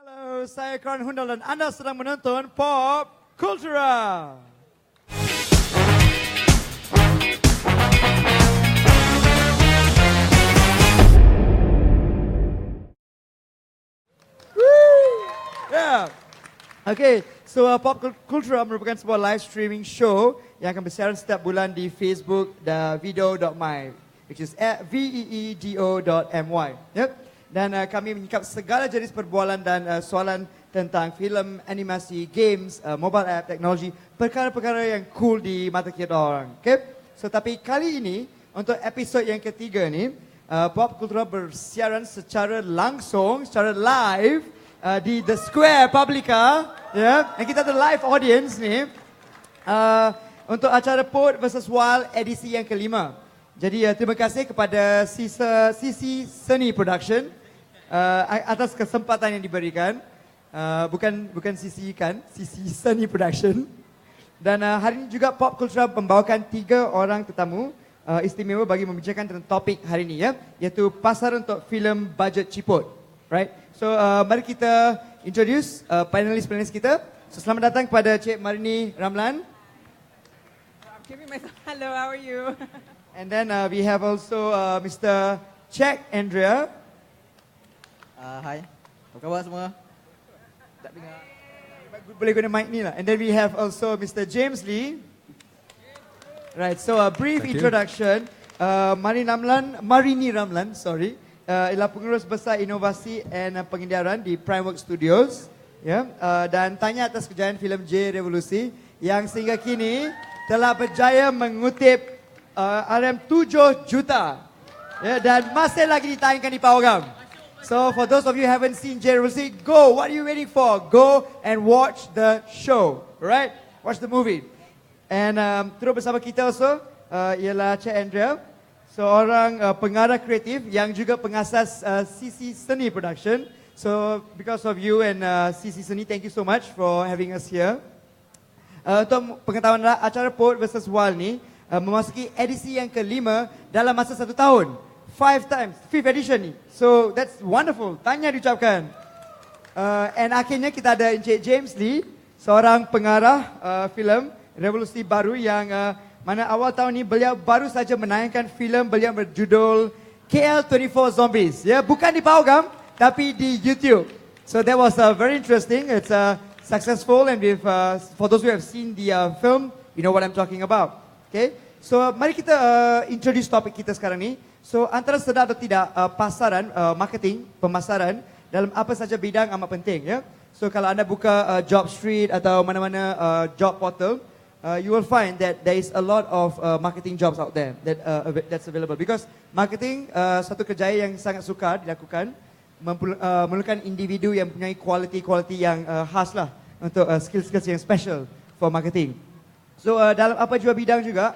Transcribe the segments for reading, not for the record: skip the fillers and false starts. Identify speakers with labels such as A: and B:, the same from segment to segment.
A: Halo, saya Karan Hundal dan anda sedang menonton Pop Kultura. Yeah. Okay, so Pop Kultura merupakan sebuah live streaming show yang akan bersiaran setiap bulan di Facebook dan Veedo.my, which is veedo.my. Yep. Dan kami menyingkap segala jenis perbualan dan soalan tentang filem, animasi, games, mobile app, teknologi, perkara-perkara yang cool di mata kita orang. Okay? So tapi kali ini untuk episod yang ketiga ni, Pop Kultura bersiaran secara langsung, secara live di The Square Publica, ya. Dan kita ada live audience ni untuk acara Pod vs Wild edisi yang kelima. Jadi terima kasih kepada Sisi Seni Production atas kesempatan yang diberikan. Bukan Sisi Ikan, Sisi Seni Production. Dan hari ini juga Pop Kultura membawakan 3 orang tetamu istimewa bagi membicarakan tentang topik hari ini, ya, iaitu pasaran untuk filem Bajet Ciput. Right? So mari kita introduce panelis-panelis kita. So selamat datang kepada Cik Marini Ramlan.
B: I'm giving myself hello, how are you?
A: And then we have also Mr. Jack Andrea.
C: Hai, apa khabar semua? Tak dengar.
A: Boleh guna mic ni lah. And then we have also Mr. James Lee. Right, so a brief introduction. Marini Ramlan, sorry. Ialah pengurus besar inovasi dan pengedaran di Primework Studios. Ya, dan tanya atas kejayaan filem J Revolusi yang sehingga kini telah berjaya mengutip RM7 juta. Ya, dan masih lagi ditayangkan di Pawagam. So for those of you who haven't seen J Revolusi, go. What are you waiting for? Go and watch the show. Right? Watch the movie. And terus bersama kita also ialah Cik Andrea, seorang pengarah kreatif yang juga pengasas Sisi Seni Production. So because of you and Sisi Seni, thank you so much for having us here. Untuk pengetahuan acara Pod vs Wild ni memasuki edisi yang kelima dalam masa 1 tahun. 5th edition ni. So that's wonderful. Tanya diucapkan. And akhirnya kita ada Encik James Lee, seorang pengarah filem Revolusi baru yang mana awal tahun ni beliau baru saja menayangkan filem beliau berjudul KL24 Zombies. Ya, bukan di Pawagam tapi di YouTube. So that was very interesting. It's successful and with for those who have seen the film, you know what I'm talking about. Okay? So mari kita introduce topik kita sekarang ni. So antara sedar atau tidak pasaran, marketing, pemasaran dalam apa saja bidang amat penting, ya. So kalau anda buka Job Street atau mana-mana job portal, you will find that there is a lot of marketing jobs out there that's available because marketing satu kerjaya yang sangat sukar dilakukan, memerlukan individu yang mempunyai quality yang khas lah untuk skill-skills yang special for marketing. So dalam apa jua bidang juga,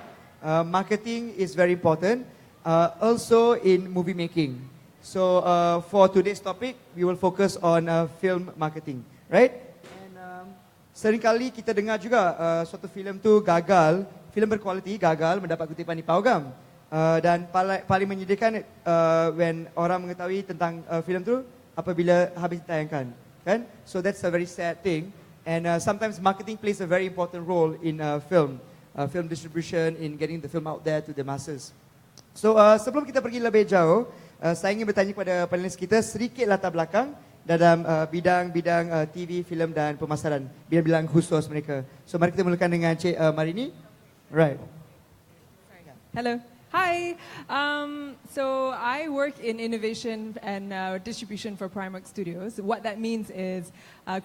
A: marketing is very important. Also in movie making. So for today's topic, we will focus on film marketing, right? And seringkali kita dengar juga suatu filem tu gagal, filem berkualiti gagal mendapat kutipan di Pawagam. Dan paling menyedihkan when orang mengetahui tentang filem tu apabila habis ditayangkan, kan? So that's a very sad thing. And sometimes marketing plays a very important role in film distribution, in getting the film out there to the masses. So sebelum kita pergi lebih jauh, saya ingin bertanya kepada panelis kita sedikit latar belakang dalam bidang-bidang TV, filem dan pemasaran, bidang-bidang khusus mereka. So mari kita mulakan dengan Cik Marini. Right.
B: Hello. Hi. So I work in innovation and distribution for Primework Studios. What that means is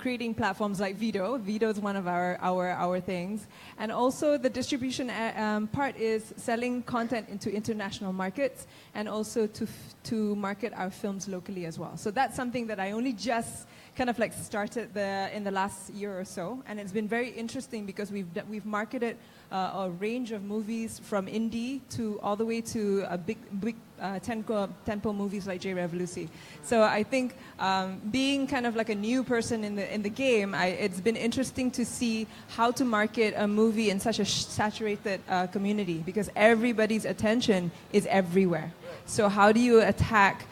B: creating platforms like Veedo. Veedo is one of our things, and also the distribution part is selling content into international markets and also to market our films locally as well. So that's something that I only just kind of like started in the last year or so, and it's been very interesting because we've marketed a range of movies from indie to all the way to a big tentpole movies like J Revolusi. So I think being kind of like a new person in the game, it's been interesting to see how to market a movie in such a saturated community because everybody's attention is everywhere. So how do you attack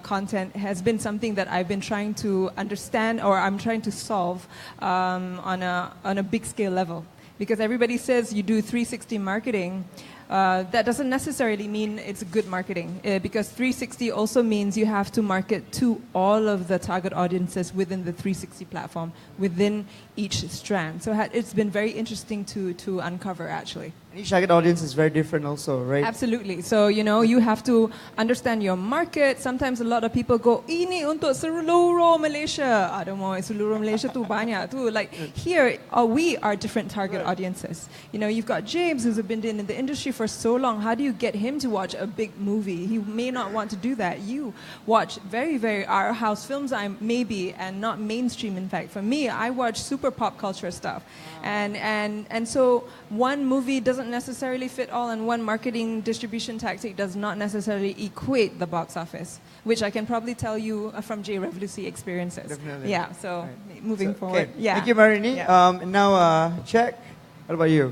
B: content has been something that I've been trying to understand, or I'm trying to solve on a big scale level. Because everybody says you do 360 marketing. That doesn't necessarily mean it's good marketing, because 360 also means you have to market to all of the target audiences within the 360 platform, within each strand. So it's been very interesting to uncover, actually.
A: And each target audience is very different also, right?
B: Absolutely. So, you have to understand your market. Sometimes a lot of people go, ini untuk seluruh Malaysia. I don't know, seluruh Malaysia tu banyak tu. Like here, we are different target audiences. You've got James, who's been in the industry for so long. How do you get him to watch a big movie? He may not want to do that. You watch very, very art house films, maybe, and not mainstream. In fact, for me, I watch super pop culture stuff. And so one movie doesn't necessarily fit all, and one marketing distribution tactic does not necessarily equate the box office, which I can probably tell you from J Revolucy experiences.
A: Definitely.
B: Yeah, so moving
A: Okay.
B: forward. Yeah.
A: Thank you, Marini.
B: Yeah.
A: Now, check. What about you?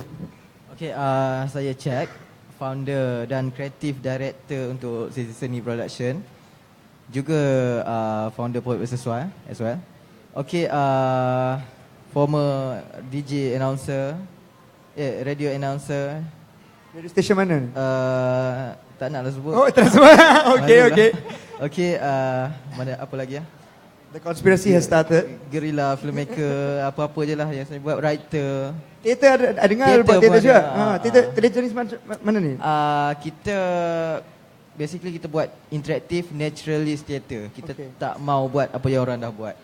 C: Okay, saya Check, founder dan creative director untuk Seni Production. Juga founder Poet Bersesuai as well. Okay, former DJ announcer, radio announcer.
A: Radio station mana?
C: Tak naklah sebut.
A: Oh, transfer. Okay,
C: Malulah.
A: okay.
C: Okay, mana apa lagi ya?
A: The conspiracy has started.
C: Guerrilla filmmaker, apa-apa je lah yang saya buat, writer.
A: Theater ada dengar
C: Theater
A: buat theater
C: pun
A: juga.
C: ada.
A: Theater jenis mana ni?
C: Kita basically kita buat interactive naturalist theater. Kita
A: Okay.
C: tak mau buat apa yang orang dah buat.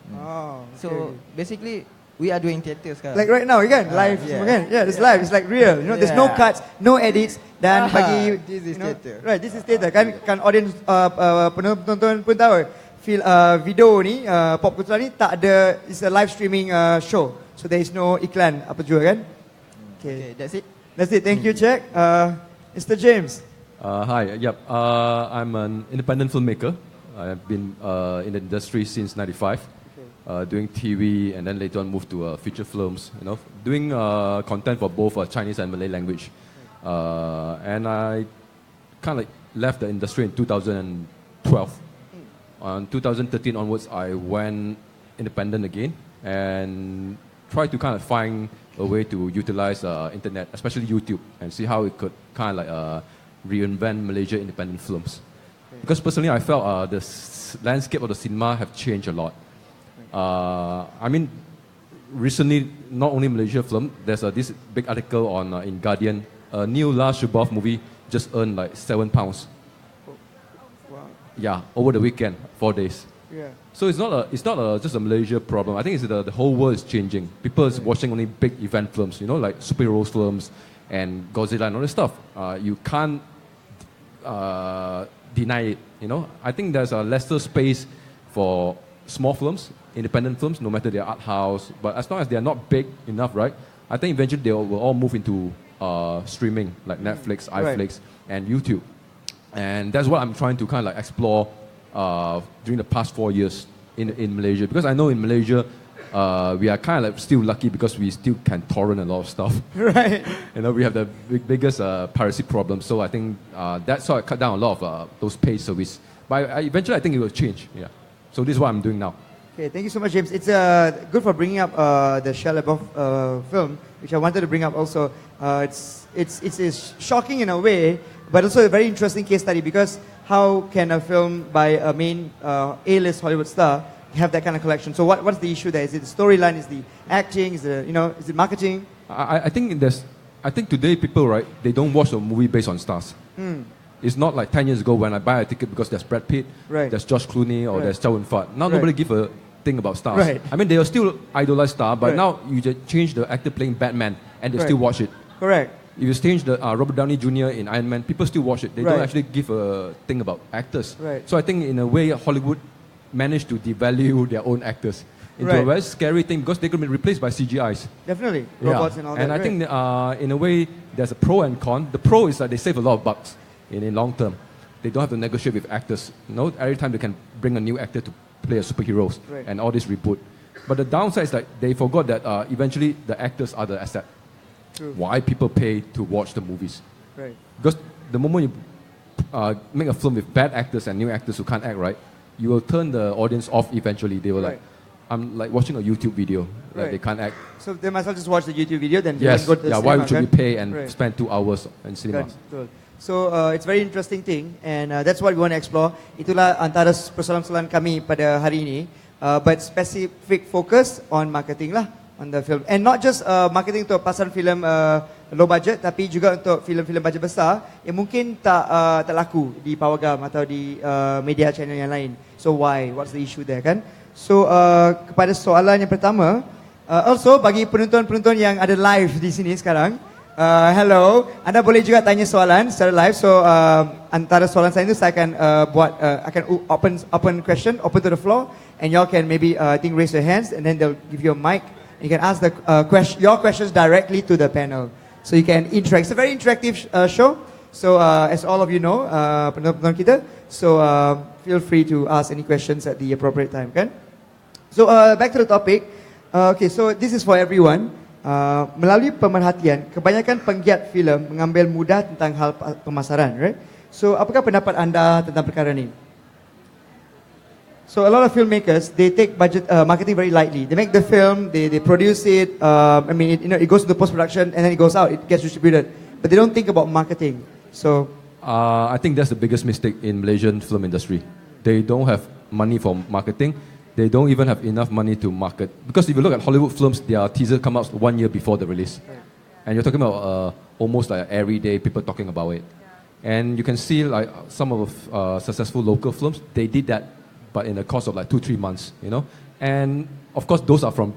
A: Oh,
C: So basically we are doing theater sekarang.
A: like right now, kan? Live
C: yeah.
A: semua kan? Yeah, it's live. It's like real. There's no
C: Yeah.
A: cuts, no edits. Dan bagi
C: this is theater.
A: Right, this is theater. Kan audience penonton pun tahu. Video ni, Pop Kultura ni tak ada, it's a live streaming show. So there is no iklan apa juga kan?
C: Okay, that's it.
A: That's it. Thank you, Jack. Mr. James.
D: Hi, yep. I'm an independent filmmaker. I've been in the industry since '95, doing TV, and then later on moved to feature films. Doing content for both Chinese and Malay language. And I kind of left the industry in 2012. On 2013 onwards, I went independent again and tried to kind of find a way to utilize internet, especially YouTube, and see how it could kind of like reinvent Malaysia independent films. Because personally, I felt the landscape of the cinema have changed a lot. I mean, recently, not only Malaysia film, there's this big article on in Guardian. A new Lars Shubov movie just earned like £7.
A: Wow.
D: Yeah, over the weekend, 4 days.
A: Yeah.
D: So it's not just a Malaysia problem. I think it's the whole world is changing. People is watching only big event films, like superhero films and Godzilla and all this stuff. You can't deny it. I think there's a lesser space for small films, independent films, no matter they're art house. But as long as they're not big enough, right? I think eventually they will all move into streaming like Netflix, iFlix, and YouTube. And that's what I'm trying to kind of like explore during the past 4 years in Malaysia. Because I know in Malaysia, we are kind of like still lucky because we still can torrent a lot of stuff.
A: Right.
D: We have the biggest piracy problem. So I think that's how I cut down a lot of those paid service. But eventually I think it will change. Yeah. So this is what I'm doing now.
A: Okay, thank you so much, James. It's good for bringing up the Shia LaBeouf film, which I wanted to bring up also. It's shocking in a way, but also a very interesting case study, because how can a film by a main A-list Hollywood star have that kind of collection? So what's the issue there? Is it the storyline? Is the acting? Is it marketing?
D: I think today people, right, they don't watch a movie based on stars. It's not like 10 years ago when I buy a ticket because there's Brad Pitt,
A: Right.
D: there's George Clooney, or there's Chow Yun-fat. Now
A: Right.
D: nobody give a thing about stars.
A: Right.
D: I mean, they are still idolized star, but
A: Right.
D: now you just change the actor playing Batman and they
A: Right.
D: still watch it.
A: Correct.
D: If you change the Robert Downey Jr. in Iron Man, people still watch it. They
A: Right.
D: don't actually give a thing about actors.
A: Right.
D: So I think in a way, Hollywood managed to devalue their own actors into a
A: Right.
D: very scary thing because they could be replaced by CGIs.
A: Definitely.
D: Yeah.
A: Robots and all that.
D: And I
A: right.
D: think in a way, there's a pro and con. The pro is that they save a lot of bucks in long term. They don't have to negotiate with actors. Every time they can bring a new actor to play a superheroes
A: Right.
D: and all this reboot. But the downside is that they forgot that eventually the actors are the asset.
A: True.
D: Why people pay to watch the movies.
A: Right.
D: Because the moment you make a film with bad actors and new actors who can't act right, you will turn the audience off eventually. They will
A: Right.
D: like, I'm like watching a YouTube video, like
A: Right.
D: they can't act.
A: So they might as well just watch the YouTube video, then they
D: Yes,
A: won't go to the
D: yeah.
A: cinema,
D: Why should we
A: kan?
D: pay and
A: Right.
D: spend 2 hours in
A: Kan,
D: cinemas?
A: betul. So it's very interesting thing, and that's what we want to explore. Itulah antara persoalan-persoalan kami pada hari ini. But specific focus on marketing lah, on the film, and not just marketing untuk pasaran filem low budget, tapi juga untuk filem-filem budget besar yang mungkin tak laku di Pawagam atau di media channel yang lain. So why? What's the issue there, kan? So kepada soalan yang pertama, also bagi penonton-penonton yang ada live di sini sekarang. Hello, anda boleh juga tanya soalan secara live. So antara soalan saya itu saya akan akan open question, open to the floor, and y'all can maybe raise your hands, and then they'll give you a mic. You can ask the your questions directly to the panel, so you can interact. It's a very interactive show. So as all of you know, penonton kita, so feel free to ask any questions at the appropriate time, kan? So back to the topic. Okay, so this is for everyone. Melalui pemerhatian, kebanyakan penggiat filem mengambil mudah tentang hal pemasaran, right? So, apakah pendapat anda tentang perkara ini? So, a lot of filmmakers, they take budget marketing very lightly. They make the film, they produce it. I mean, it goes to the post production and then it goes out, it gets distributed. But they don't think about marketing. So,
D: I think that's the biggest mistake in Malaysian film industry. They don't have money for marketing. They don't even have enough money to market. Because if you look at Hollywood films, their teaser comes out 1 year before the release. Right. And you're talking about almost like every day people talking about it. Yeah. And you can see like some of successful local films, they did that, but in the course of like 2-3 months, you know. And of course, those are from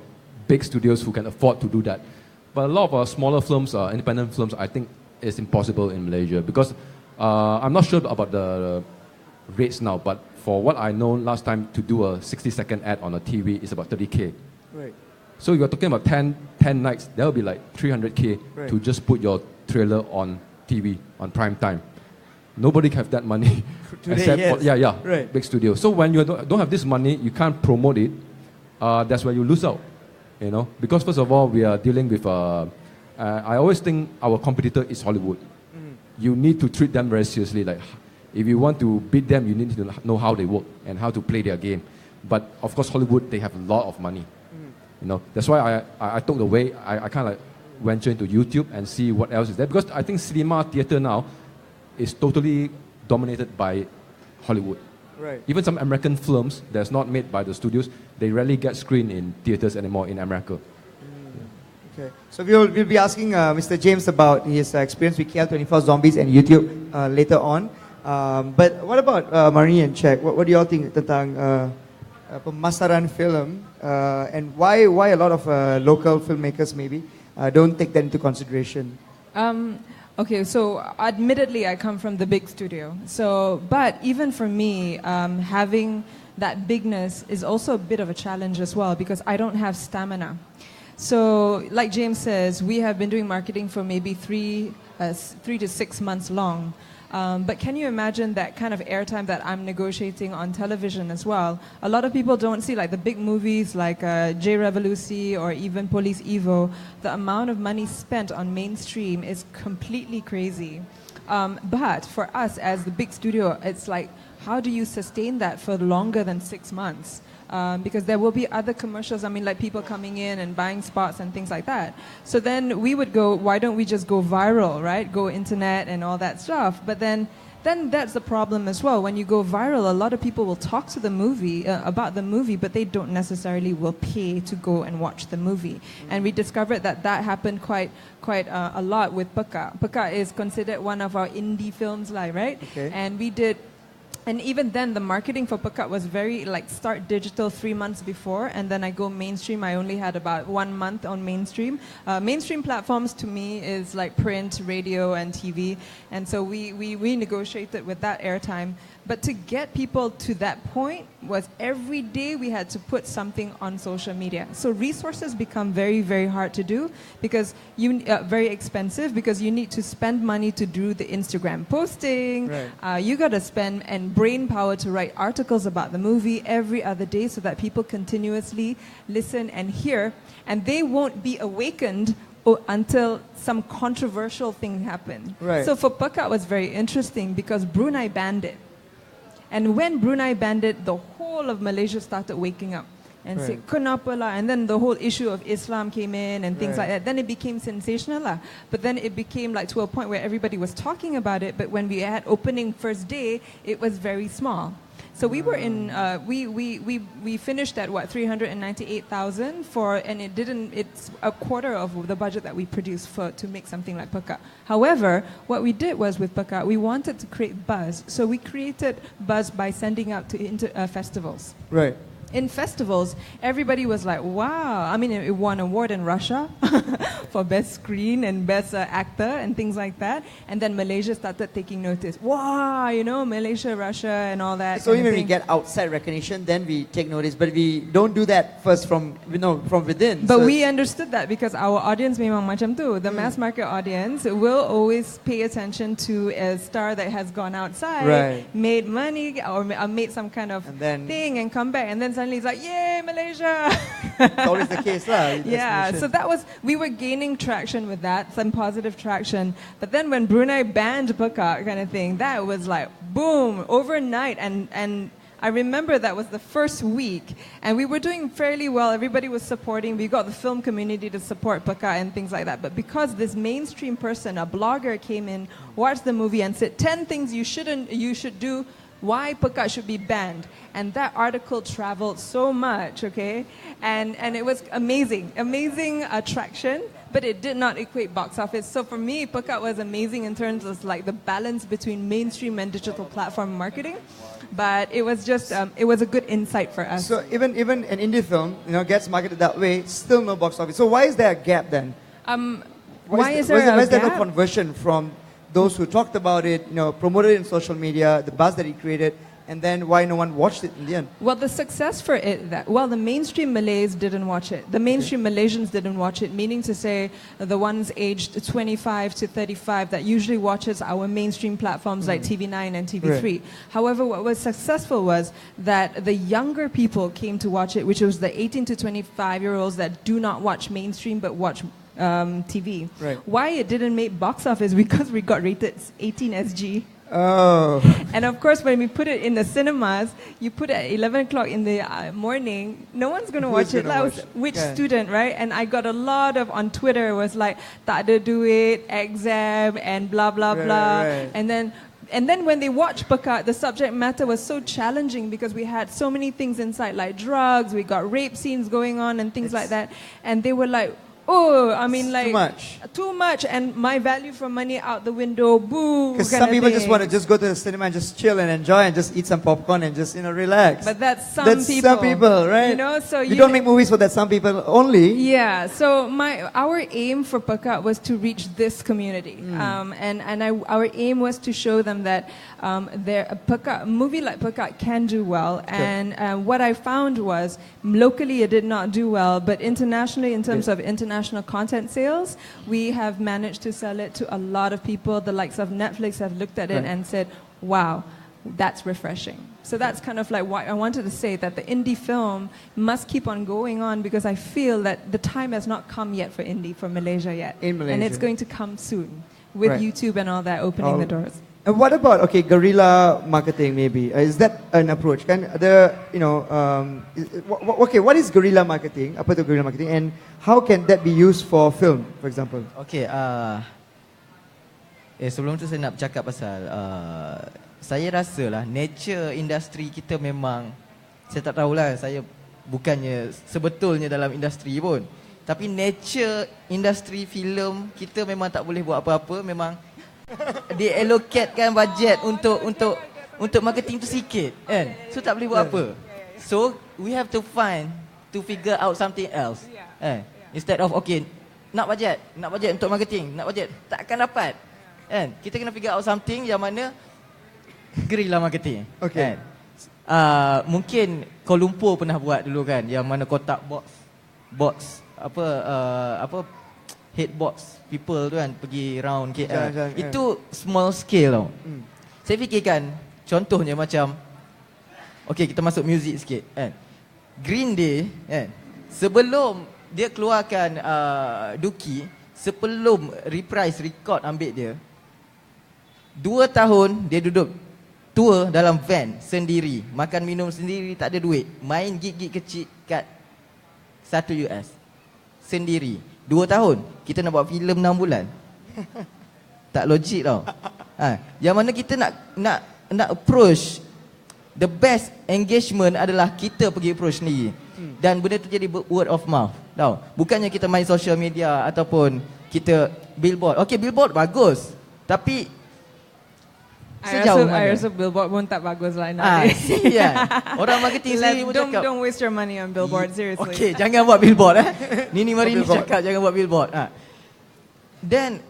D: big studios who can afford to do that. But a lot of smaller films, independent films, I think it's impossible in Malaysia. Because I'm not sure about the rates now, but for what I know, last time to do a 60-second ad on a TV is about 30K.
A: right.
D: So you're talking about 10 nights, that will be like 300K
A: Right.
D: to just put your trailer on TV, on prime time. Nobody have that money.
A: Today, yes.
D: For,
A: Right.
D: big studio. So when you don't have this money, you can't promote it. That's where you lose out, you know. Because first of all, we are dealing with, I always think our competitor is Hollywood. You need to treat them very seriously. Like, if you want to beat them, you need to know how they work and how to play their game. But of course, Hollywood, they have a lot of money. You know, that's why I took the way, I kind of like venture into YouTube and see what else is there. Because I think cinema theater now is totally dominated by Hollywood.
A: Right.
D: Even some American films that's not made by the studios, they rarely get screened in theaters anymore in America.
A: Okay. So we'll be asking Mr. James about his experience with KL24 Zombies and YouTube later on. But what about Marini and Czech? What do you all think tentang pemasaran film and why a lot of local filmmakers maybe don't take that into consideration?
B: Okay, so admittedly, I come from the big studio. So, but even for me, having that bigness is also a bit of a challenge as well because I don't have stamina. So, like James says, we have been doing marketing for maybe 3 to 6 months long. But can you imagine that kind of airtime that I'm negotiating on television as well? A lot of people don't see like the big movies like J Revolusi or even Police Evo. The amount of money spent on mainstream is completely crazy. But for us as the big studio, it's like, how do you sustain that for longer than 6 months? Because there will be other commercials, I mean, like people coming in and buying spots and things like that. So then we would go, why don't we just go viral, right? Go internet and all that stuff. But then that's the problem as well. When you go viral, a lot of people will talk to the movie, about the movie, but they don't necessarily will pay to go and watch the movie. And we discovered that happened quite a lot with Peka. Peka is considered one of our indie films, like, right?
A: Okay.
B: And we did. And even then, the marketing for Pekat was very, like, start digital 3 months before, and then I go mainstream. I only had about 1 month on mainstream. Mainstream platforms, to me, is like print, radio, and TV. And so we negotiated with that airtime. But to get people to that point was every day we had to put something on social media. So resources become very, very hard to do because very expensive because you need to spend money to do the Instagram posting.
A: Right.
B: You got to spend and brain power to write articles about the movie every other day so that people continuously listen and hear, and they won't be awakened until some controversial thing happened.
A: Right.
B: So for Pekat was very interesting because Brunei banned it. And when Brunei banned it, the whole of Malaysia started waking up and
A: Right.
B: said, kenapa lah? And then the whole issue of Islam came in and things
A: Right.
B: like that. Then it became sensational lah. But then it became like to a point where everybody was talking about it. But when we had opening first day, it was very small. So we were in, we finished at what, 398,000 for, and it's a quarter of the budget that we produced to make something like Pekat. However, what we did was with Pekat, we wanted to create buzz. So we created buzz by sending out to festivals.
A: Right.
B: In festivals, everybody was like, wow. I mean, it won an award in Russia for best screen and best actor and things like that. And then Malaysia started taking notice. Wow, you know, Malaysia, Russia and all that.
A: So
B: kind of
A: when we
B: thing.
A: get outside recognition, then we take notice. But we don't do that first from within.
B: But
A: So
B: we understood that because our audience memang macam tu. The mass market audience will always pay attention to a star that has gone outside,
A: Right.
B: made money or made some kind of
A: And then-
B: thing and come back. And then suddenly it's like, yay, Malaysia.
A: it's always the case, lah.
B: Yeah, so we were gaining traction with that, some positive traction. But then when Brunei banned Pekat kind of thing, that was like, boom, overnight. And I remember that was the first week. And we were doing fairly well. Everybody was supporting. We got the film community to support Pekat and things like that. But because this mainstream person, a blogger came in, watched the movie and said, 10 things you should do, why Pekat should be banned. And that article traveled so much, okay? And it was amazing attraction, but it did not equate box office. So for me, Pekat was amazing in terms of like the balance between mainstream and digital platform marketing. But it was just, it was a good insight for us.
A: So even an indie film, gets marketed that way, still no box office. So why is there a gap then?
B: Why is there a
A: no
B: gap?
A: conversion from those who talked about it, promoted it in social media, the buzz that it created, and then why no one watched it in the end?
B: Well, the success for it, the mainstream Malays didn't watch it. The mainstream Malaysians didn't watch it, meaning to say the ones aged 25 to 35 that usually watches our mainstream platforms like TV9 and TV3.
A: Right.
B: However, what was successful was that the younger people came to watch it, which was the 18 to 25-year-olds that do not watch mainstream but watch TV.
A: Right.
B: Why it didn't make box office? Because we got rated 18 SG.
A: Oh.
B: And of course, when we put it in the cinemas, you put it at 11 o'clock in the morning, no one's going to
A: Who's
B: watch it.
A: gonna
B: Like,
A: watch?
B: which
A: Yeah.
B: student, right? And I got a lot on Twitter was like, tak ada duit, exam, and blah, blah,
A: Right,
B: blah.
A: right.
B: And then when they watched Pekat, the subject matter was so challenging because we had so many things inside, like drugs, we got rape scenes going on and things like that. And they were like, oh, I mean,
A: It's
B: like
A: too much.
B: too much, and my value for money out the window. Boo.
A: Because
B: kind
A: some
B: of
A: people just
B: thing.
A: want to just go to the cinema and just chill and enjoy and just eat some popcorn and just relax.
B: But that's some
A: That's
B: people.
A: some people, right?
B: You know, so
A: we don't make movies for that some people only.
B: Yeah, so our aim for Pekat was to reach this community, our aim was to show them that a movie like Pekat can do well. And what I found was locally it did not do well, but internationally, in terms of international content sales, we have managed to sell it to a lot of people. The likes of Netflix have looked at it
A: Right.
B: and said, "Wow, that's refreshing." So that's kind of like why I wanted to say that the indie film must keep on going on, because I feel that the time has not come yet for indie for Malaysia yet.
A: In Malaysia.
B: And it's going to come soon with
A: Right.
B: YouTube and all that opening the doors.
A: And what about guerrilla marketing? Maybe is that an approach? Can what is guerrilla marketing? Apa tu guerrilla marketing, and how can that be used for film, for example?
C: Okay, sebelum tu saya nak bercakap pasal saya rasa lah nature industri kita memang, saya tak tahulah, saya bukannya sebetulnya dalam industri pun, tapi nature industri filem kita memang tak boleh buat apa-apa, memang diallocatekan bajet untuk marketing tu sikit kan, so tak boleh buat apa, so we have to figure out something else instead of nak bajet untuk marketing, nak bajet tak akan dapat kan, kita kena figure out something yang mana guerrilla marketing.
A: Okay.
C: Kan? Mungkin Kuala Lumpur pernah buat dulu kan, yang mana kotak box head box people tu kan pergi round KL.
A: Jalan,
C: Itu small scale tau. Saya fikirkan contohnya macam kita masuk music sikit kan. Green Day kan, sebelum dia keluarkan Dookie, sebelum reprise record ambil dia, 2 tahun dia duduk tour dalam van sendiri, makan minum sendiri, tak ada duit, main gig-gig kecil kat 1 US sendiri. 2 tahun. Kita nak buat filem 6 bulan. Tak logik tau. Yang mana kita nak approach, the best engagement adalah kita pergi approach sendiri. Dan benda tu jadi word of mouth. Tahu? Bukannya kita main social media ataupun kita billboard. Okay, billboard bagus. Tapi sejauh mana?
B: I rasa billboard pun tak bagus lah nowadays.
C: Orang marketing sendiri pun cakap,
B: don't waste your money on billboard, seriously.
C: Okay, jangan buat billboard. Nini Marini cakap jangan buat billboard. Then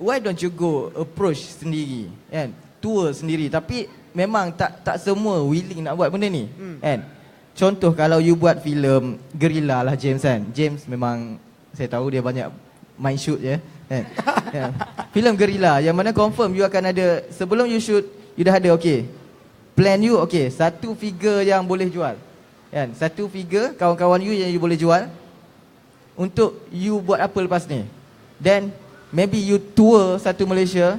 C: why don't you go approach sendiri, kan? Tour sendiri. Tapi memang tak semua willing nak buat benda ni, kan? Contoh kalau you buat filem gerila lah James, kan? James memang saya tahu dia banyak main shoot je, kan? Filem gerila yang mana confirm you akan ada, sebelum you shoot you dah ada plan you, satu figure yang boleh jual, kan? Satu figure kawan-kawan you yang you boleh jual untuk you buat apa lepas ni. Then maybe you tour satu Malaysia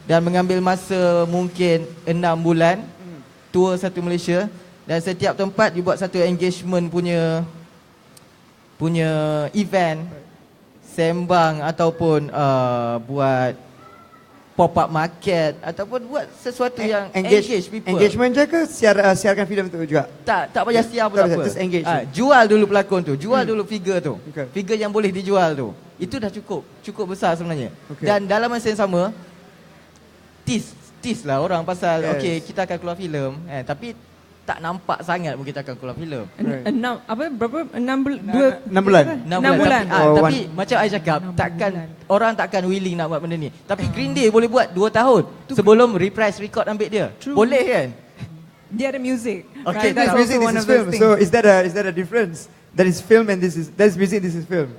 C: dan mengambil masa mungkin 6 bulan, tour satu Malaysia, dan setiap tempat you buat satu engagement punya event, sembang ataupun buat pop-up market ataupun buat sesuatu yang engage people.
A: Engagement je ke siarkan filem tu juga?
C: Tak payah siar pun apa.
A: Just engage.
C: Jual dulu pelakon tu, jual dulu figure tu.
A: Okay.
C: Figure yang boleh dijual tu. Itu dah cukup besar sebenarnya.
A: Okay.
C: Dan dalam masa yang sama, tease lah orang pasal kita akan keluar filem, tapi tak nampak sangat pun kita akan keluar filem.
B: 6
A: bulan.
C: 6 bulan. Tapi
A: Oh,
C: macam I cakap, orang takkan willing nak buat benda ni. Tapi Green Day boleh buat 2 tahun sebelum reprise record ambil dia.
B: True.
C: Boleh kan?
B: Dia ada music.
C: Okay,
B: right? That's
A: music,
B: also one
A: this is
B: of those
A: film.
B: things.
A: So is that a difference? That is film and that is music, this is film.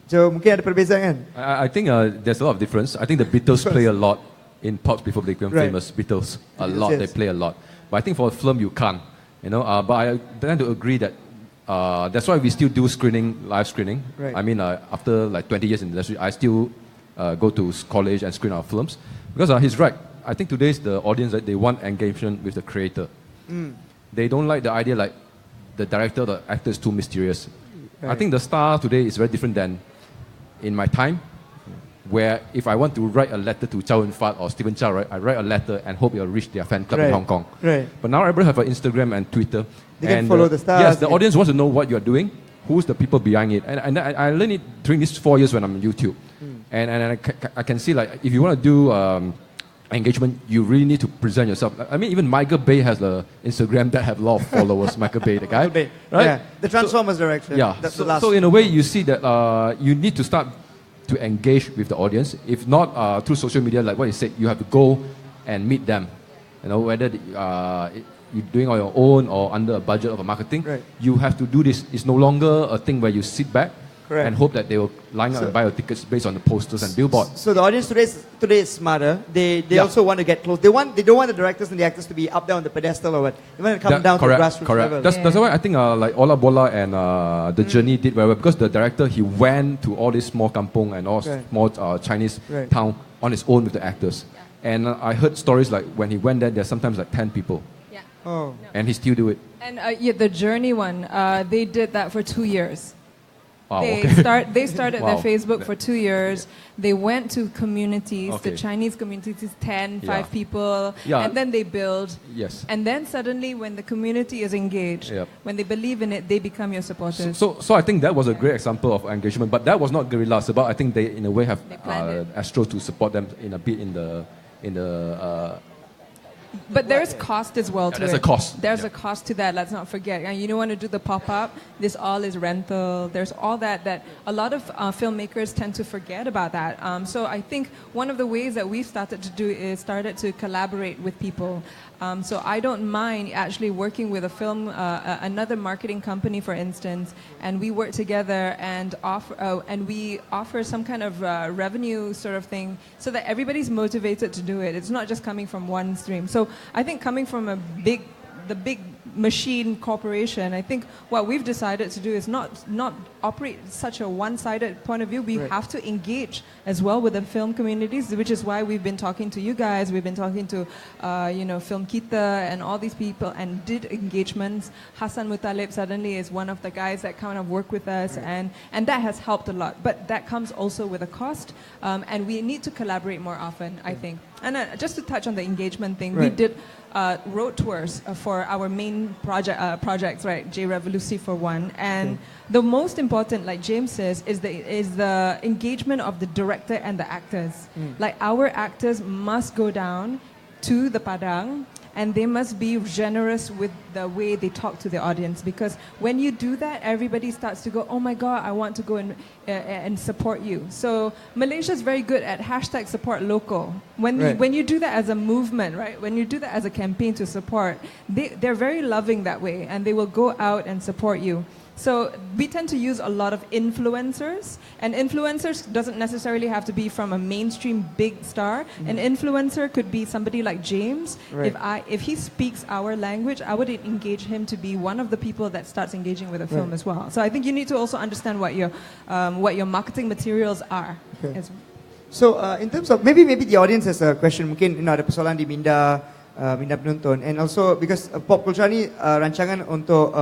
A: So mungkin ada perbezaan kan?
D: I think there's a lot of difference. I think the Beatles play a lot in pubs before they became famous. Beatles, a lot,
A: yes.
D: they play a lot. But I think for a film you can't. But I tend to agree that that's why we still do live screening.
A: Right.
D: I mean, after like 20 years in the industry, I still go to college and screen our films. Because he's right. I think today's the audience, they want engagement with the creator. They don't like the idea like the director, the actor is too mysterious.
A: Right.
D: I think the star today is very different than in my time, where if I want to write a letter to Chow Yun-fat or Stephen Chow, right, I write a letter and hope it'll reach their fan club in Hong Kong.
A: Right.
D: But now everybody have an Instagram and Twitter.
A: They can follow the stars.
D: Yes, the audience wants to know what you're doing, who's the people behind it. And I learned it during these 4 years when I'm on YouTube. And I can see, like, if you want to do engagement, you really need to present yourself. I mean, even Michael Bay has the Instagram that have a lot of followers. Michael Bay, the guy.
A: Michael Bay.
D: Right?
A: Yeah. The Transformers director.
D: Yeah.
A: That's the last.
D: So in a way, you see that you need to start to engage with the audience. If not through social media, like what you said, you have to go and meet them. Whether you're doing on your own or under a budget of a marketing,
A: Right.
D: you have to do this. It's no longer a thing where you sit back
A: Correct.
D: and hope that they will line up and buy your tickets based on the posters and billboards.
A: So the audience today is smarter. They
D: Yeah.
A: also want to get close. They don't want the directors and the actors to be up there on the pedestal or what. They want to come down
D: correct,
A: to the grassroots
D: correct.
A: level.
D: That's why I think like Ola Bola and The Journey did very well, because the director, he went to all these small kampong and all
A: Right.
D: small Chinese
A: Right.
D: town on his own with the actors. And I heard stories like when he went there, there's sometimes like 10 people,
B: Yeah.
A: Oh.
D: and he still do it.
B: And the Journey one, they did that for 2 years.
D: Wow,
B: They
D: okay.
B: they started their
D: Wow.
B: Facebook for 2 years. They went to communities, the
D: Okay.
B: Chinese communities, 10,
D: Yeah.
B: 5 people,
D: Yeah.
B: and then they build.
D: Yes.
B: And then suddenly, when the community is engaged,
D: Yep.
B: when they believe in it, they become your supporters.
D: So I think that was a great example of engagement, but that was not guerrilla. It's about, I think they in a way have
B: They planned it.
D: Astro to support them in a bit in the
B: But there's cost as well to
D: there's
B: it.
D: a cost.
B: There's
D: Yeah.
B: a cost to that. Let's not forget. And you don't want to do the pop-up. This all is rental. There's all that a lot of filmmakers tend to forget about that. So I think one of the ways that we've started to do is started to collaborate with people. So I don't mind actually working with a film, another marketing company, for instance, and we work together and we offer some kind of revenue sort of thing, so that everybody's motivated to do it. It's not just coming from one stream. So I think coming from the big machine corporation, I think what we've decided to do is not operate such a one-sided point of view. We have to engage as well with the film communities, which is why we've been talking to you guys. We've been talking to, Film Kita and all these people, and did engagements. Hassan Mutalib suddenly is one of the guys that kind of work with us, and that has helped a lot. But that comes also with a cost, and we need to collaborate more often, I think. And just to touch on the engagement thing, we did road tours for our main projects, right? J Revolusi for one, and the most important, like James says, is the engagement of the director and the actors. Like our actors must go down to the Padang, and they must be generous with the way they talk to the audience, because when you do that, everybody starts to go, oh my God, I want to go and support you. So Malaysia is very good at #support_local. When you do that as a movement, right? When you do that as a campaign to support, they're very loving that way, and they will go out and support you. So we tend to use a lot of influencers, and influencers doesn't necessarily have to be from a mainstream big star. An influencer could be somebody like James. If he speaks our language, I would engage him to be one of the people that starts engaging with a film as well. So I think you need to also understand what your marketing materials are.
A: So in terms of maybe the audience has a question, mungkin ada persoalan di minda penonton, and also because Pop Kultura ni rancangan untuk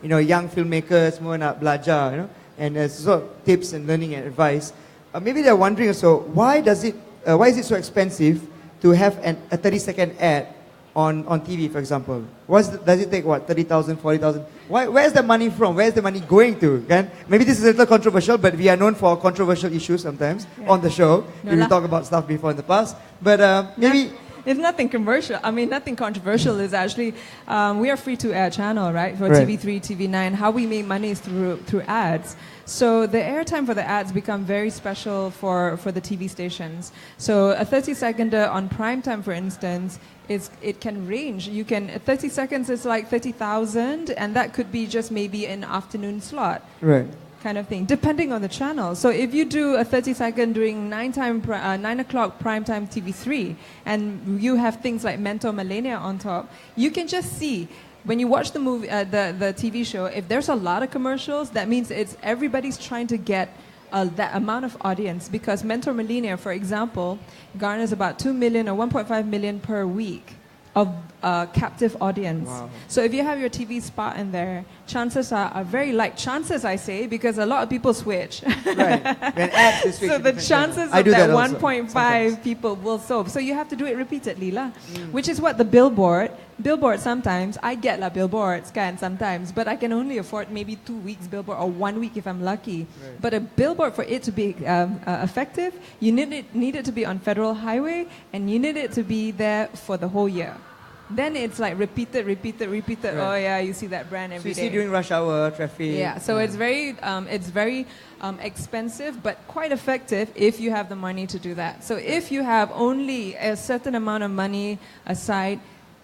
A: young filmmakers semua nak belajar, and so tips and learning and advice. Maybe they're wondering also why is it so expensive to have a 30-second ad on TV, for example? Does it take 30,000, 40,000? Where's the money from? Where's the money going to? Maybe this is a little controversial, but we are known for controversial issues sometimes on the show. We talk about stuff before in the past, but maybe.
B: It's nothing commercial. I mean, nothing controversial. Is actually, we are free-to-air channel, right? For TV3, TV9, how we make money is through ads. So the airtime for the ads become very special for the TV stations. So a 30-seconder on prime time, for instance, it can range. 30 seconds is like 30,000, and that could be just maybe an afternoon slot.
A: Right.
B: Kind of thing, depending on the channel. So if you do a 30-second during 9 o'clock primetime TV3, and you have things like Mentor Millennia on top, you can just see when you watch the movie, the TV show. If there's a lot of commercials, that means everybody's trying to get that amount of audience, because Mentor Millennia, for example, garners about 2 million or 1.5 million per week of captive audience. Wow. So if you have your TV spot in there, chances are very light. Chances, I say, because a lot of people switch.
A: Right. When ads, they switch.
B: So the chances of that 1.5 people will solve. So you have to do it repeatedly, which is what the billboard sometimes, I get billboards sometimes, but I can only afford maybe 2 weeks billboard or 1 week if I'm lucky. Right. But a billboard, for it to be effective, you need it to be on federal highway, and you need it to be there for the whole year. Then it's like repeated. Right. Oh yeah, you see that brand every day.
A: So you see during rush hour traffic.
B: Yeah, so it's very expensive, but quite effective if you have the money to do that. So if you have only a certain amount of money aside,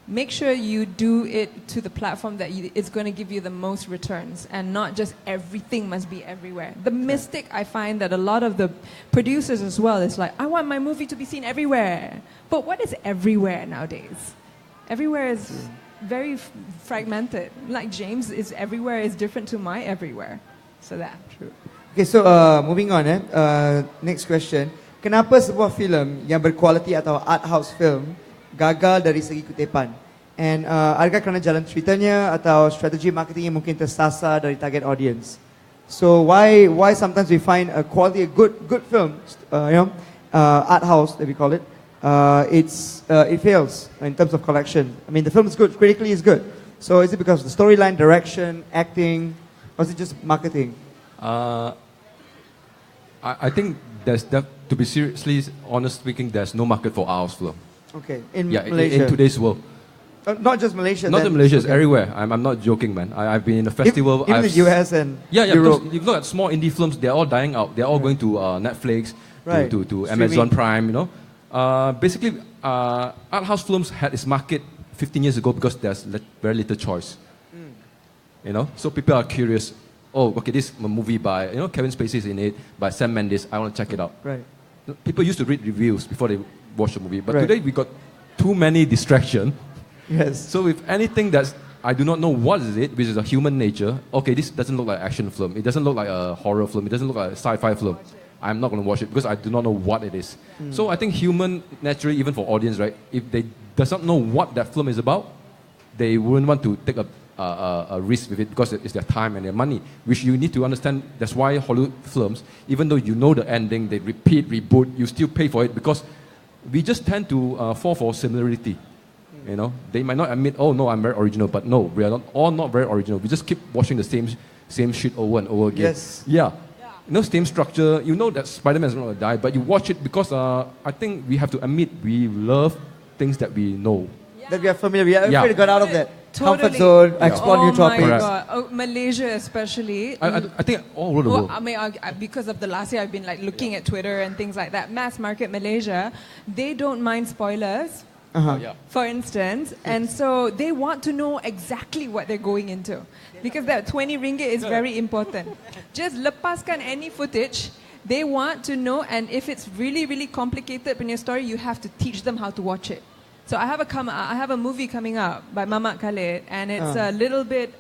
B: make sure you do it to the platform that it's going to give you the most returns, and not just everything must be everywhere. The mistake I find that a lot of the producers as well is like, I want my movie to be seen everywhere. But what is everywhere nowadays? Everywhere is very fragmented. Like James is everywhere is different to my everywhere. So that.
A: True. Okay, so moving on. Next question. Kenapa sebuah filem yang berkualiti atau art house film gagal dari segi kutipan? And adakah kerana jalan ceritanya atau strategi marketingnya mungkin tersasar dari target audience? So why sometimes we find a good film, art house that we call it, it fails in terms of collection. I mean, the film is good, critically is good. So is it because of the storyline, direction, acting, or is it just marketing?
D: I think to be seriously honest speaking, there's no market for art house film.
A: Okay, in Malaysia.
D: In today's world.
A: Not just Malaysia.
D: Not in Malaysia, it's everywhere. I'm not joking, man. I've been in a festival.
A: Even the US and
D: Europe. You look at small indie films, they're all dying out. They're all going to Netflix, to Amazon Prime, Basically, art house films had its market 15 years ago because there's very little choice. So people are curious. Oh, okay, this movie by, Kevin Spacey is in it, by Sam Mendes. I want to check it out.
A: Right.
D: People used to read reviews before they watch the movie, but today we got too many distractions.
A: Yes.
D: So if anything that's I do not know what is it, which is a human nature. Okay, this doesn't look like action film. It doesn't look like a horror film. It doesn't look like a sci-fi film. I'm not going to watch it because I do not know what it is. So I think human naturally, even for audience, right? If they does not know what that film is about, they wouldn't want to take a risk with it because it's their time and their money, which you need to understand. That's why Hollywood films, even though you know the ending, they repeat, reboot, you still pay for it because we just tend to fall for similarity. You know, they might not admit, oh no, I'm very original, but no, we are not very original. We just keep watching the same shit over and over again.
A: Yes.
D: Yeah. You know, same structure. You know that Spider-Man is not going to die, but you watch it because I think we have to admit we love things that we know.
A: That we are familiar. We are afraid to get out of that comfort
B: Totally.
A: zone, explore new topics.
B: Oh my God. Oh, Malaysia especially.
D: I think all over the world.
B: I mean, because of the last year, I've been like looking at Twitter and things like that. Mass market Malaysia, they don't mind spoilers. For instance, and so they want to know exactly what they're going into because that 20 ringgit is very important. Just lepaskan any footage. They want to know, and if it's really, really complicated in your story, you have to teach them how to watch it. So I have a movie coming up by Mamat Khalid, and it's a little bit,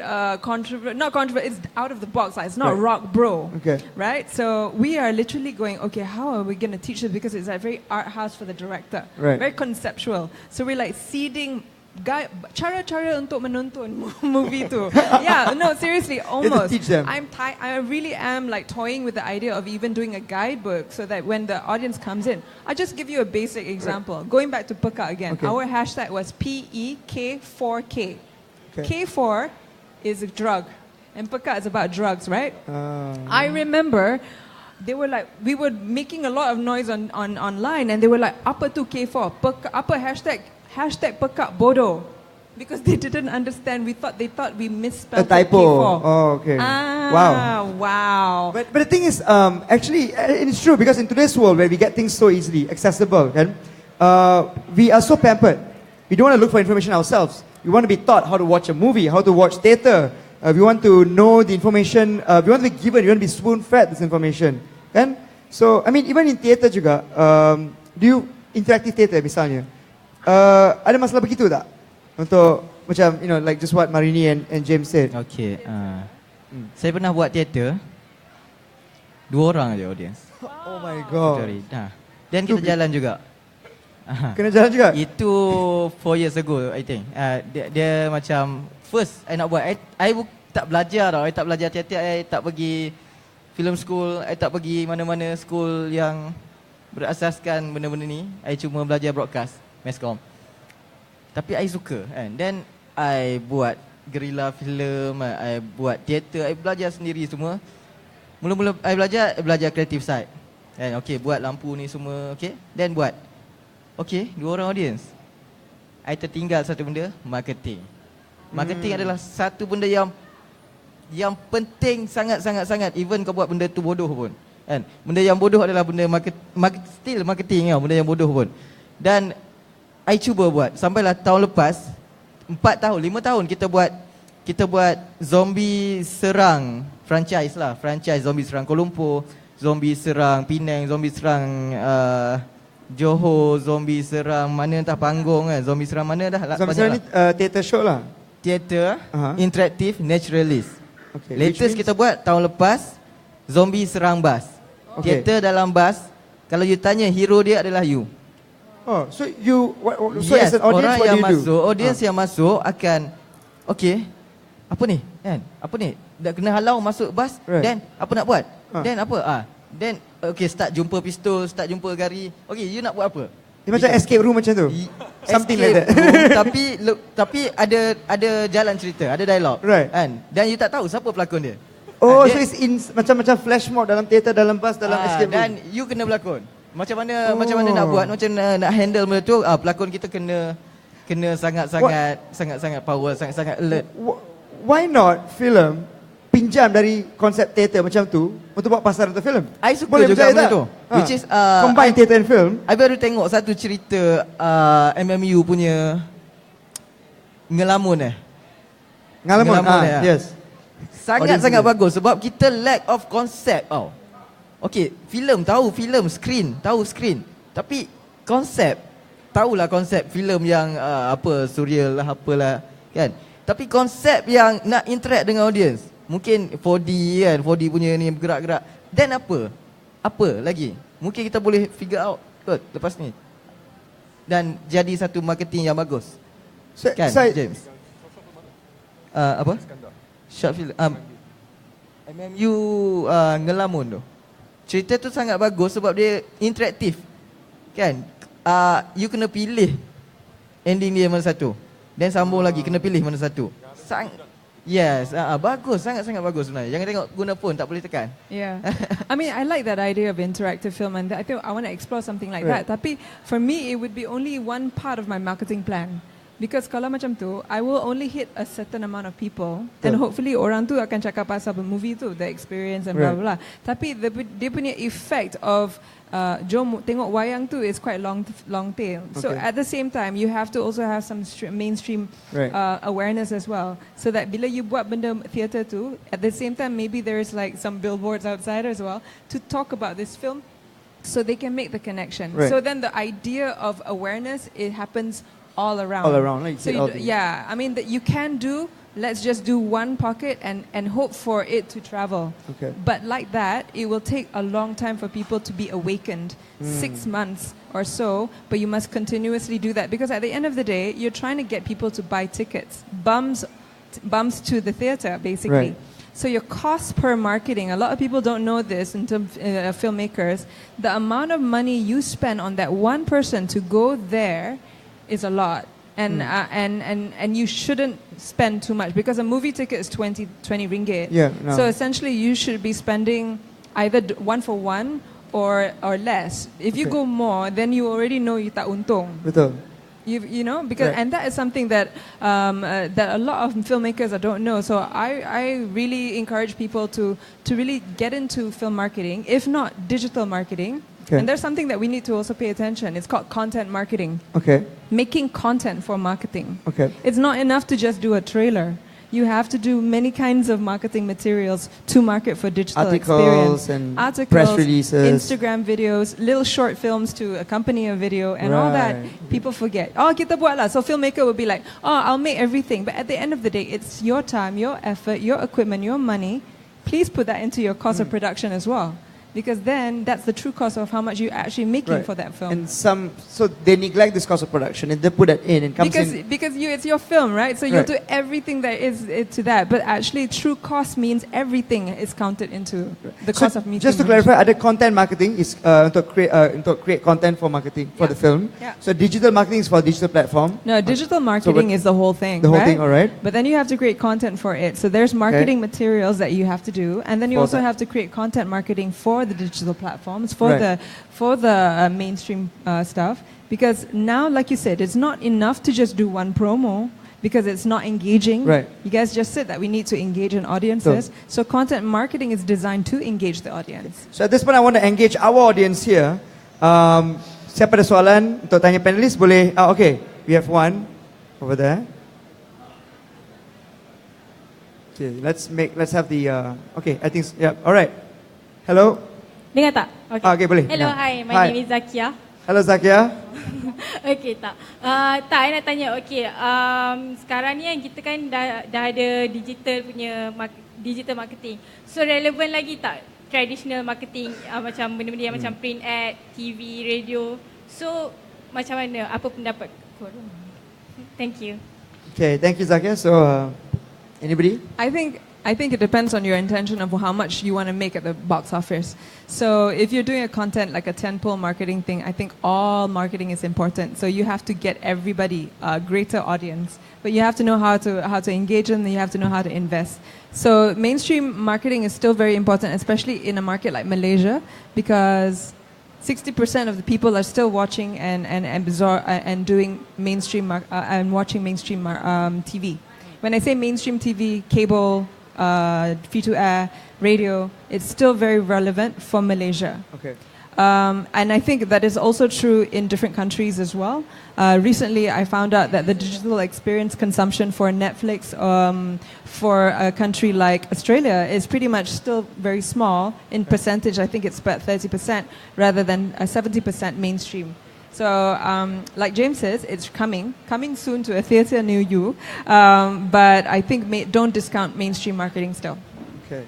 B: not controversial. It's out of the box. Like, it's not rock bro, right? So we are literally going, okay, how are we going to teach it? Because it's a very art house for the director, very conceptual. So we're like seeding cara-cara untuk menonton movie tu. Yeah, no, seriously, almost.
A: Teach them.
B: I really am like toying with the idea of even doing a guidebook so that when the audience comes in, I'll just give you a basic example. Going back to Peka again, our hashtag was PEK4K. K4 is a drug, and Peka is about drugs, right? I remember they were like, we were making a lot of noise online, and they were like, apa tu K4? Peka, apa hashtag Peka bodoh. Because they didn't understand. They thought we misspelled
A: a typo.
B: K4.
A: Oh, okay.
B: Wow.
A: But the thing is, actually, it's true because in today's world where we get things so easily accessible, and we are so pampered. We don't want to look for information ourselves. We want to be taught how to watch a movie, how to watch theatre. We want to know the information. We want to be given. We want to be spoon-fed this information. Kan? So, I mean, even in theatre juga, do you interactive theatre misalnya, ada masalah begitu tak? Untuk macam, you know, like just what Marini and James said.
C: Okay. Saya pernah buat teater. 2 orang aja audience.
A: Oh my God.
C: Dan kita jalan juga.
A: Kena jalan juga?
C: Itu 4 years ago, I think. Dia macam first I nak buat. I tak belajar tau. I tak belajar teater. I tak pergi film school. I tak pergi mana-mana school yang berasaskan benda-benda ni. I cuma belajar broadcast, masscom. Tapi I suka kan. Then I buat guerrilla film, I buat teater, I belajar sendiri semua. Mula-mula I belajar creative side. Kan, okay, buat lampu ni semua, okay. Then buat. Okay, 2 orang audience. I tertinggal satu benda, marketing. Marketing adalah satu benda yang penting sangat. Even kau buat benda tu bodoh pun. Kan? Benda yang bodoh adalah benda still marketing tau, benda yang bodoh pun. Dan I cuba buat sampailah tahun lepas 4 tahun, 5 tahun kita buat zombie serang franchise zombie serang Kuala Lumpur, zombie serang Penang, zombie serang Johor, zombie serang mana entah panggung kan, zombie serang mana dah.
A: Zombie serang ni theatre show lah.
C: Theatre, interaktif, naturalist. Okay, latest kita buat tahun lepas, zombie serang bas. Theatre dalam bas, kalau you tanya hero dia adalah you.
A: Oh, so you so as an audience, what do you do?
C: Audience yang masuk akan okay, apa ni? Kan? Apa ni? Dah kena halau masuk bas, then apa nak buat? Then apa? Then okay, start jumpa pistol, start jumpa gari. Okay, you nak buat apa?
A: Dia macam escape room macam tu. Something like that.
C: Tapi ada jalan cerita, ada dialog. Kan? Dan you tak tahu siapa pelakon dia.
A: Oh, so it's in macam flash mob dalam teater, dalam bas, dalam escape room.
C: Dan you kena berlakon. Macam mana nak buat, macam nak handle benda tu, pelakon kita kena sangat-sangat power, sangat-sangat alert.
A: Why not filem pinjam dari konsep teater macam tu untuk buat pasaran untuk filem?
C: I suka juga benda tu. Which is
A: combine theater and film.
C: I baru tengok satu cerita MMU punya Ngelamun.
A: Yes.
C: Sangat-sangat bagus sebab kita lack of concept tau. Okay, filem tahu filem, screen tahu screen. Tapi konsep tahulah konsep filem yang apa surreal lah apalah kan. Tapi konsep yang nak interact dengan audience, mungkin 4D kan, 4D punya ni bergerak-gerak. Then apa? Apa lagi? Mungkin kita boleh figure out kot lepas ni. Dan jadi satu marketing yang bagus. Kan, James? Apa? Short film. MMU Ngelamun tu. Cerita tu sangat bagus sebab dia interaktif. Kan? You kena pilih ending dia mana satu. Dan sambung lagi kena pilih mana satu. Yes, bagus, sangat-sangat bagus sebenarnya. Jangan tengok guna phone, tak boleh tekan.
B: Yeah, I mean, I like that idea of interactive film, and I think I want to explore something like that. Tapi for me, it would be only one part of my marketing plan. Because kalau macam tu, I will only hit a certain amount of people, and hopefully orang tu akan cakap pasal movie tu, the experience and blah blah blah. Tapi dia punya effect of jom tengok wayang tu is quite long tail. So at the same time, you have to also have some mainstream awareness as well. So that bila you buat benda theatre tu, at the same time maybe there is like some billboards outside as well to talk about this film, so they can make the connection. So then the idea of awareness, it happens all around.
A: All around, like
B: so yeah, I mean that you can do. Let's just do one pocket and hope for it to travel. But like that, it will take a long time for people to be awakened. 6 months or so, but you must continuously do that because at the end of the day, you're trying to get people to buy tickets, bums to the theater, basically. So your cost per marketing, a lot of people don't know this in terms of filmmakers. The amount of money you spend on that one person to go there is a lot. And you shouldn't spend too much because a movie ticket is 20 ringgit. So essentially you should be spending either 1 for 1 or less. If you go more, then you already know you tak untung.
A: Betul.
B: You know, because and that is something that that a lot of filmmakers don't know. So I really encourage people to really get into film marketing, if not digital marketing. And there's something that we need to also pay attention. It's called content marketing. Making content for marketing. It's not enough to just do a trailer. You have to do many kinds of marketing materials to market for digital experience. Articles,
A: press releases,
B: Instagram videos, little short films to accompany a video, and all that people forget. Oh, kita buat lah. So filmmaker will be like, oh, I'll make everything. But at the end of the day, it's your time, your effort, your equipment, your money. Please put that into your cost of production as well. Because then that's the true cost of how much you're actually making for that film.
A: And so they neglect this cost of production and they put that in and comes in.
B: Because it's your film, right? So you'll do everything that is to that. But actually true cost means everything is counted into the cost of meeting.
A: Just to clarify, other content marketing is to create content for marketing for the film. So digital marketing is for digital platform.
B: No, digital marketing is the whole thing.
A: The whole thing, all right.
B: But then you have to create content for it. So there's marketing materials that you have to do, and then you also have to create content marketing for the digital platforms, for the mainstream stuff. Because now, like you said, it's not enough to just do one promo because it's not engaging. You guys just said that we need to engage in audiences. So content marketing is designed to engage the audience.
A: So at this point, I want to engage our audience here. Siapa ada soalan untuk tanya panelis boleh. Okay, we have one over there. Okay, let's have the. Okay, I think all right. Hello.
E: Dengar tak?
A: Okay, boleh.
E: Hello, hi. My name is Zakia.
A: Hello, Zakia.
E: Okay, tak. Tak, I nak tanya. Okay, sekarang ni kan kita kan dah ada digital marketing. So, relevan lagi tak traditional marketing macam benda-benda yang macam print ad, TV, radio. So, macam mana? Apa pendapat korang? Thank you.
A: Okay, thank you, Zakia. So, anybody?
B: I think it depends on your intention of how much you want to make at the box office. So if you're doing a content like a tentpole marketing thing, I think all marketing is important. So you have to get everybody a greater audience, but you have to know how to engage them, and you have to know how to invest. So mainstream marketing is still very important, especially in a market like Malaysia, because 60% of the people are still watching and doing mainstream and watching mainstream TV. When I say mainstream TV, cable, free-to-air, radio, it's still very relevant for Malaysia. And I think that is also true in different countries as well. Recently, I found out that the digital experience consumption for Netflix for a country like Australia is pretty much still very small in percentage. I think it's about 30% rather than 70% mainstream. So, like James says, it's coming soon to a theatre near you. But I think don't discount mainstream marketing still.
A: Okay.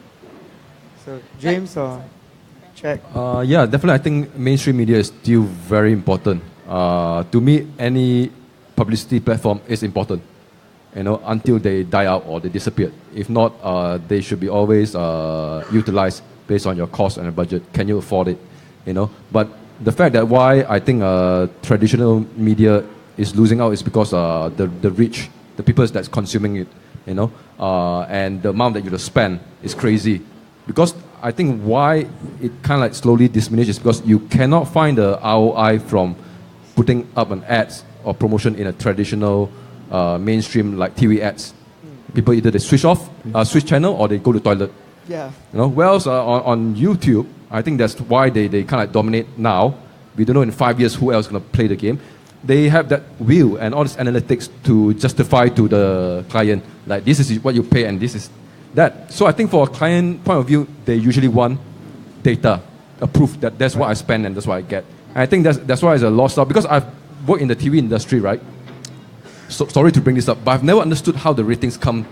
A: So James or check.
D: Yeah, definitely. I think mainstream media is still very important. To me, any publicity platform is important. Until they die out or they disappear. If not, they should be always utilized based on your cost and your budget. Can you afford it? But the fact that why I think traditional media is losing out is because the reach, the people that's consuming it, and the amount that you spend is crazy. Because I think why it kind of like slowly diminishes is because you cannot find the ROI from putting up an ads or promotion in a traditional mainstream like TV ads. People either they switch channel or they go to toilet.
A: Yeah.
D: Whereas on YouTube, I think that's why they kind of dominate now. We don't know in 5 years who else is going to play the game. They have that wheel and all this analytics to justify to the client, like this is what you pay and this is that. So I think for a client point of view, they usually want data, a proof that that's what I spend and that's what I get. And I think that's why it's a lost out. Because I've worked in the TV industry, right? So sorry to bring this up, but I've never understood how the ratings come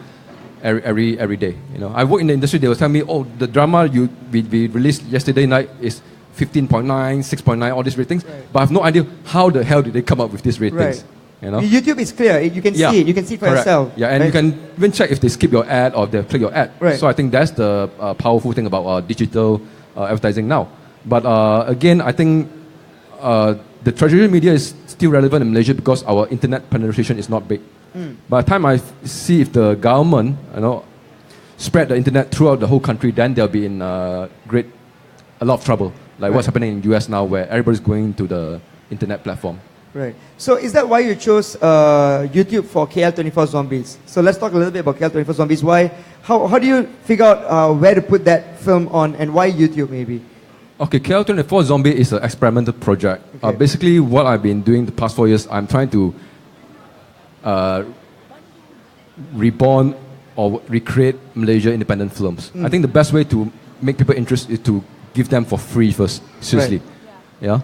D: every day. I work in the industry. They will tell me, oh, the drama we released yesterday night is 15.9, 6.9, all these ratings. Right. But I have no idea how the hell did they come up with these ratings.
A: Right. YouTube is clear. You can see it. You can see it for yourself.
D: Yeah, and you can even check if they skip your ad or they click your ad.
A: Right.
D: So I think that's the powerful thing about digital advertising now. But again, I think the traditional media is still relevant in Malaysia because our internet penetration is not big. By the time I see if the government, spread the internet throughout the whole country, then they'll be in a lot of trouble. Like what's happening in US now, where everybody's going to the internet platform.
A: Right. So is that why you chose YouTube for KL24 Zombies? So let's talk a little bit about KL24 Zombies. Why? How do you figure out where to put that film on, and why YouTube maybe?
D: Okay, KL24 Zombie is an experimental project.
A: Okay.
D: Basically, what I've been doing the past 4 years, I'm trying to reborn or recreate Malaysia independent films. I think the best way to make people interested is to give them for free first. Seriously.
A: Right.
D: Yeah.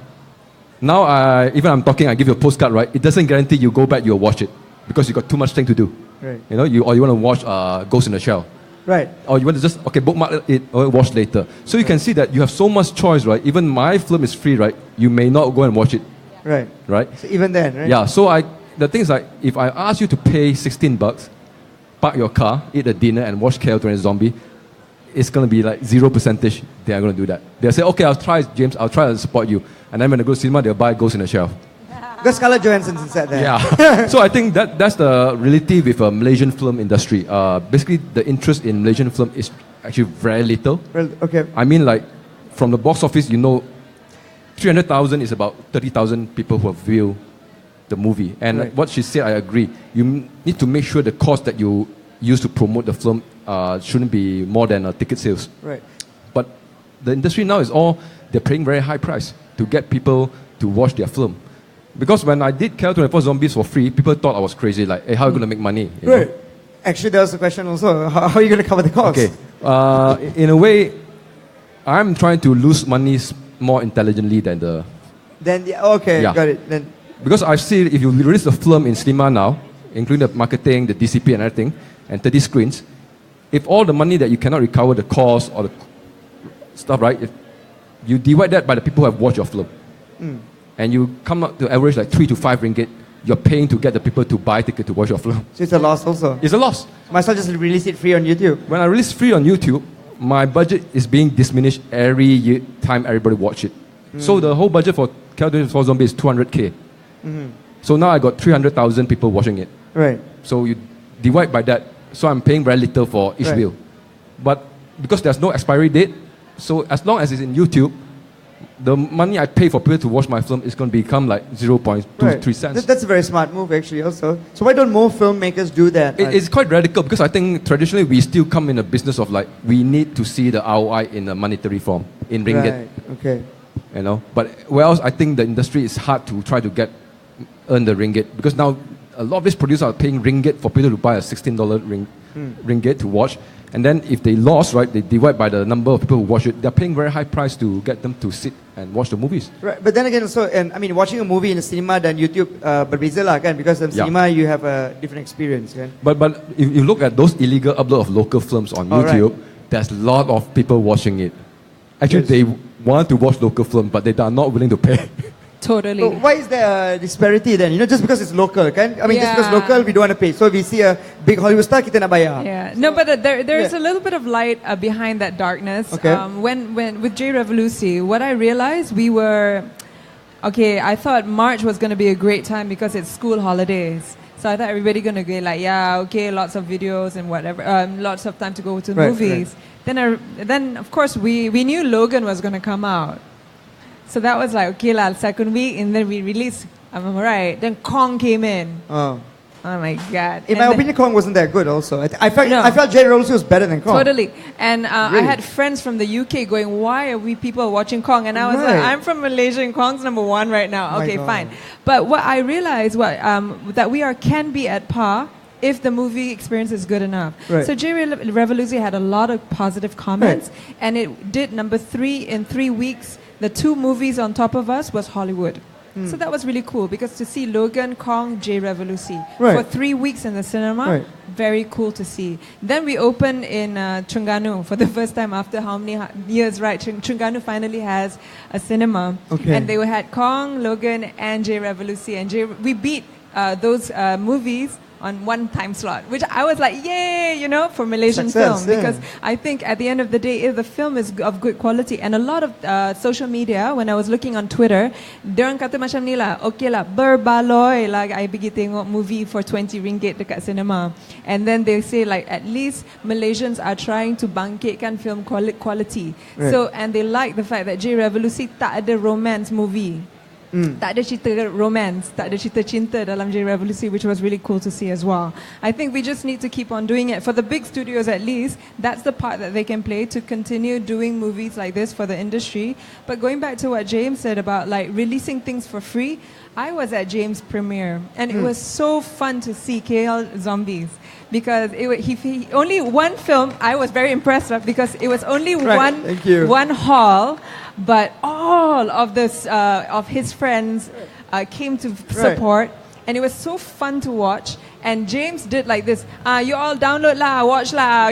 D: Now, I'm talking, I give you a postcard, right? It doesn't guarantee you go back, you'll watch it. Because you got too much thing to do.
A: Right.
D: Or you want to watch Ghost in the Shell.
A: Right.
D: Or you want to just, bookmark it or watch later. So you can see that you have so much choice, right? Even my film is free, right? You may not go and watch it.
A: Right.
D: Right?
A: So even then, right?
D: Yeah, so the thing is like, if I ask you to pay $16, park your car, eat a dinner and watch KL24 Zombie, it's going to be like 0% they are going to do that. They'll say, okay, I'll try, James, I'll try to support you. And then when they go to cinema, they'll buy Ghost in the Shell.
A: Because Scarlett Johansson's inside there.
D: Yeah. So I think that's the reality with a Malaysian film industry. Basically, the interest in Malaysian film is actually very little.
A: Well, okay.
D: I mean, like, from the box office, 300,000 is about 30,000 people who have viewed the movie. And what she said, I agree. You need to make sure the cost that you use to promote the film shouldn't be more than ticket sales.
A: Right.
D: But the industry now is they're paying very high price to get people to watch their film. Because when I did KL24 Zombies for free, people thought I was crazy. Like, hey, how are you going to make money?
A: Right. Actually, that was the question also. How are you going to cover the cost?
D: Okay. In a way, I'm trying to lose money more intelligently than the...
A: Okay,
D: Yeah.
A: got it. Then
D: Because I see if you release the film in cinema now, including the marketing, the DCP and everything, and 30 screens, if all the money that you cannot recover, the cost or the stuff, right? If you divide that by the people who have watched your film, and you come up to average like 3 to 5 ringgit, you're paying to get the people to buy ticket to watch your film.
A: So it's a loss also.
D: It's a loss.
A: Might as well just release it free on YouTube.
D: When I release free on YouTube, my budget is being diminished every time everybody watch it. So the whole budget for KL24 Zombie is 200K. So now I got 300,000 people watching it.
A: Right.
D: So you divide by that. So I'm paying very little for each view. But because there's no expiry date, so as long as it's in YouTube, the money I pay for people to watch my film is going to become like 0.23 cents.
A: That's a very smart move actually also. So why don't more filmmakers do that?
D: It's quite radical because I think traditionally we still come in a business of like, we need to see the ROI in a monetary form, in ringgit.
A: Right. Okay.
D: But whereas I think the industry is hard to try to earn the ringgit because now a lot of these producers are paying ringgit for people to buy a $16 ringgit to watch. And then if they lost, right, they divide by the number of people who watch it. They're paying very high price to get them to sit and watch the movies.
A: Right, but then again also, and I mean, watching a movie in the cinema dan YouTube berbeza lah kan, because in cinema you have a different experience kan.
D: But if you look at those illegal upload of local films on YouTube, there's a lot of people watching it. Actually, they want to watch local film, but they are not willing to pay.
B: Totally.
A: So why is there a disparity then? You know, just because it's local, kan? I mean, just because local, we don't want to pay. So if we see a big Hollywood star, kita nak bayar.
B: Yeah. No, but there is a little bit of light behind that darkness.
A: Okay.
B: When with J Revolusi, what I realized I thought March was going to be a great time because it's school holidays. So I thought everybody going to go like, lots of videos and whatever, lots of time to go to movies. Right. Then of course we knew Logan was going to come out. So that was like, okay lah, second week, and then we released, I'm right. Then Kong came in. Oh my God.
A: In my opinion, Kong wasn't that good also. I felt J Revolusi was better than Kong.
B: Totally. And I had friends from the UK going, why are we people watching Kong? And I was like, I'm from Malaysia and Kong's number one right now. Okay, fine. But what I realized that we can be at par if the movie experience is good enough. Right. So J Revolusi had a lot of positive comments, and it did number 3 in 3 weeks. The 2 movies on top of us was Hollywood. So that was really cool because to see Logan, Kong, J Revolusi for 3 weeks in the cinema, very cool to see. Then we opened in Terengganu for the first time after how many years, right? Terengganu finally has a cinema. Okay. And they had Kong, Logan, and J Revolusi. And we beat those movies on one time slot, which I was like, yay, for Malaysian film. Because I think at the end of the day, if the film is of good quality, and a lot of social media, when I was looking on Twitter, diorang kata macam ni lah, okay lah, berbaloi lah, I pergi tengok movie for 20 ringgit dekat cinema. And then they say like, at least Malaysians are trying to bangkitkan film quality. Right. So, and they like the fact that J Revolusi tak ada romance movie. Tak ada cerita romance, tak ada cerita cinta dalam J Revolusi, which was really cool to see as well. I think we just need to keep on doing it. For the big studios at least, that's the part that they can play to continue doing movies like this for the industry. But going back to what James said about like releasing things for free, I was at James' premiere and it was so fun to see KL Zombies. Because he only one film I was very impressed with because it was only one hall, but all of this of his friends came to support, and it was so fun to watch. And James did like this, you all download lah, watch lah,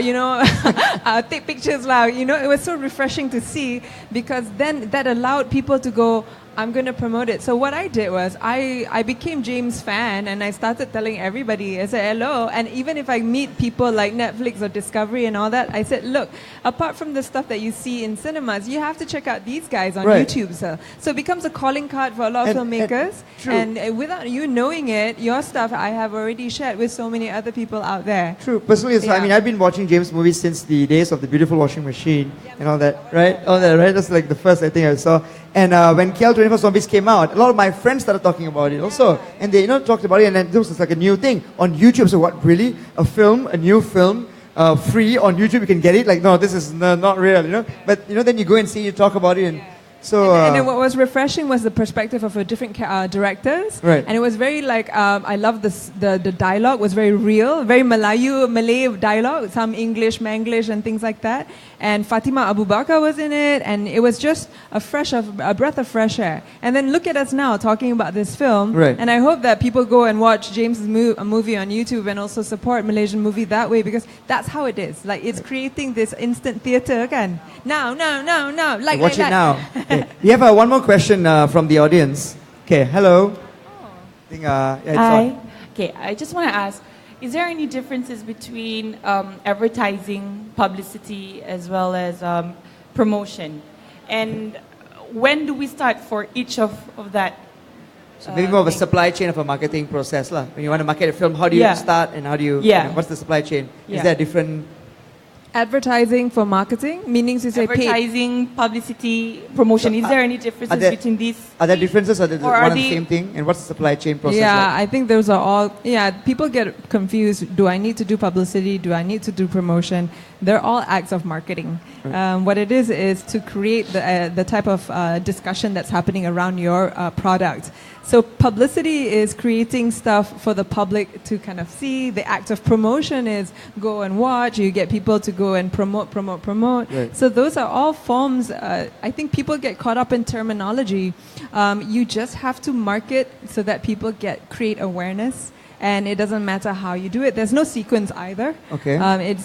B: take pictures lah, it was so refreshing to see because then that allowed people to go, I'm going to promote it. So what I did was I became James' fan and I started telling everybody, I said hello. And even if I meet people like Netflix or Discovery and all that, I said, look, apart from the stuff that you see in cinemas, you have to check out these guys on YouTube. So it becomes a calling card for a lot of filmmakers. And without you knowing it, your stuff I have already shared with so many other people out there.
A: True. Personally, I mean, I've been watching James movies since the days of the Beautiful Washing Machine and all that, right? All that, right? That's like the first I think I saw. And when KL 24 Zombies came out, a lot of my friends started talking about it also. And they talked about it, and then this was like a new thing on YouTube. So what, really? A new film, free on YouTube, you can get it? Like, no, this is not real, But, then you go and see, you talk about it, and so...
B: And then what was refreshing was the perspective of a different directors. Right. And it was very like, I love the dialogue was very real, very Malay dialogue, some English, Manglish and things like that. And Fatima Abu Bakar was in it, and it was just a breath of fresh air. And then look at us now talking about this film. Right. And I hope that people go and watch James's movie on YouTube and also support Malaysian movie that way because that's how it is. Like it's creating this instant theatre, kan? Now, like
A: watch
B: like
A: it
B: that.
A: now. Okay. We have one more question from the audience. Okay, hello. I think, it's
F: Hi.
A: on.
F: Okay, I just want to ask, is there any differences between advertising, publicity, as well as promotion? And when do we start for each of that?
A: So maybe more of a supply chain of a marketing process. When you want to market a film, how do you start and how do you, what's the supply chain? Is there different...
B: Advertising for marketing, meaning to say
F: advertising, publicity, promotion. Is there any differences between these?
A: Are there differences or are they one and the same thing? And what's the supply chain process like?
B: I think those are all, people get confused. Do I need to do publicity? Do I need to do promotion? they're all acts of marketing. What it is to create the type of discussion that's happening around your product. So publicity is creating stuff for the public to kind of see. The act of promotion is go and watch. You get people to go and promote.
A: Right.
B: So those are all forms. I think people get caught up in terminology. You just have to market so that people create awareness. And it doesn't matter how you do it. There's no sequence either.
A: Okay.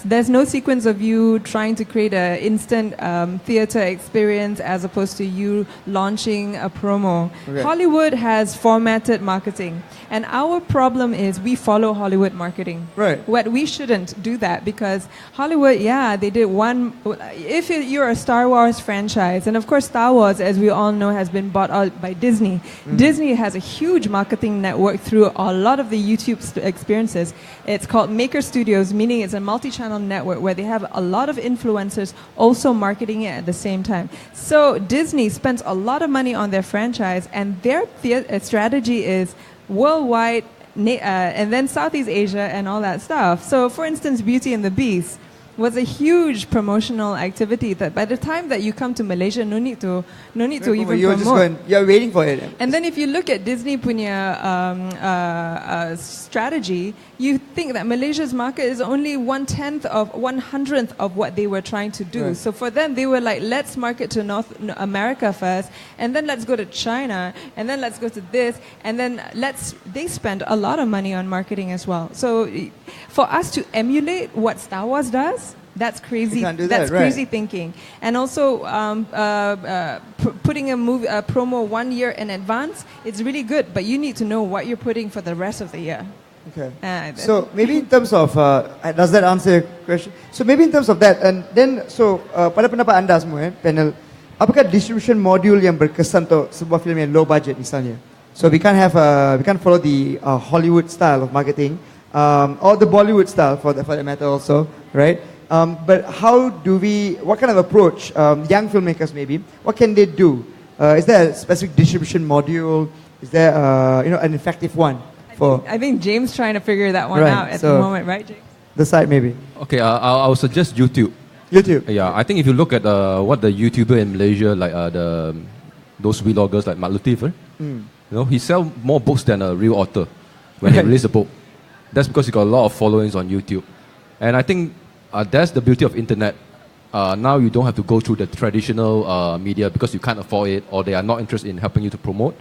B: There's no sequence of you trying to create an instant theater experience as opposed to you launching a promo.
A: Okay.
B: Hollywood has formatted marketing. And our problem is we follow Hollywood marketing.
A: Right.
B: What we shouldn't do that because Hollywood, they did one. If you're a Star Wars franchise, and of course Star Wars, as we all know, has been bought out by Disney. Disney has a huge marketing network through a lot of the YouTube experiences. It's called Maker Studios, meaning it's a multi-channel network where they have a lot of influencers also marketing it at the same time. So Disney spends a lot of money on their franchise, and their strategy is worldwide, and then Southeast Asia and all that stuff. So, for instance, Beauty and the Beast was a huge promotional activity that by the time that you come to Malaysia, no need to even
A: You're
B: promote.
A: you're waiting for it.
B: And then if you look at Disney punya strategy, you think that Malaysia's market is only 1/100th of what they were trying to do.
A: Right.
B: So for them, they were like, let's market to North America first, and then let's go to China, and then let's go to this, and then they spend a lot of money on marketing as well. So for us to emulate what Star Wars does, that's crazy.
A: You can't do
B: That's
A: that, right.
B: crazy thinking. And also putting a promo 1 year in advance, it's really good, but you need to know what you're putting for the rest of the year.
A: Okay.
B: So
A: So maybe in terms of, does that answer your question? So maybe in terms of that, and then pada pendapat anda semua panel, apakah distribution module yang berkesan untuk sebuah filem yang low budget misalnya? So we can't follow the Hollywood style of marketing, or the Bollywood style for that matter also, right? But what kind of approach, young filmmakers maybe, what can they do? Is there a specific distribution module? Is there an effective one?
B: I think James trying to figure that one
A: Right,
B: out at
A: so-
B: the moment, right, James?
A: The side maybe.
D: Okay, I'll suggest YouTube.
A: YouTube.
D: Yeah, I think if you look at what the YouTuber in Malaysia, like those vloggers like Mat Latif, he sells more books than a real author when he releases a book. That's because he got a lot of followings on YouTube. And I think that's the beauty of internet. Now you don't have to go through the traditional media because you can't afford it or they are not interested in helping you to promote.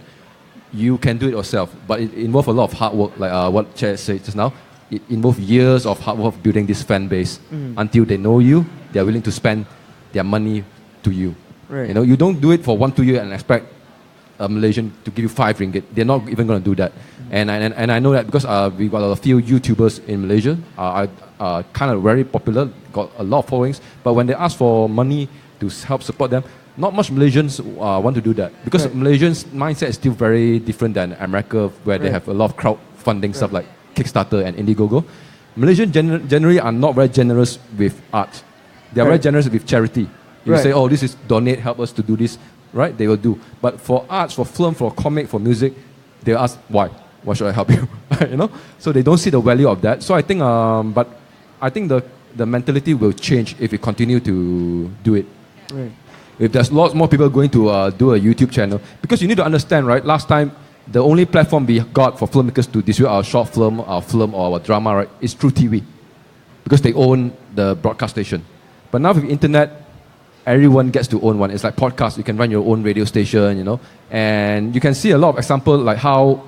D: You can do it yourself, but it involves a lot of hard work, like what Chair said just now. It involves years of hard work of building this fan base until they know you, they are willing to spend their money to you.
A: Right.
D: You don't do it for 1-2 years and expect a Malaysian to give you 5 ringgit. They're not even going to do that. And I know that because we got a few YouTubers in Malaysia, are kind of very popular, got a lot of followings, but when they ask for money to help support them, not much Malaysians want to do that because Malaysians' mindset is still very different than America, where they have a lot of crowdfunding stuff like Kickstarter and Indiegogo. Malaysians generally are not very generous with art. They are very generous with charity. You say, oh, this is donate, help us to do this, right? They will do. But for arts, for film, for comic, for music, they ask, why? Why should I help you? So they don't see the value of that. So I think, but I think the mentality will change if we continue to do it.
A: Right.
D: If there's lots more people going to do a YouTube channel, because you need to understand, right? Last time, the only platform we got for filmmakers to distribute our short film, our film, or our drama, right, is through TV, because they own the broadcast station. But now with internet, everyone gets to own one. It's like podcast. You can run your own radio station, and you can see a lot of examples like how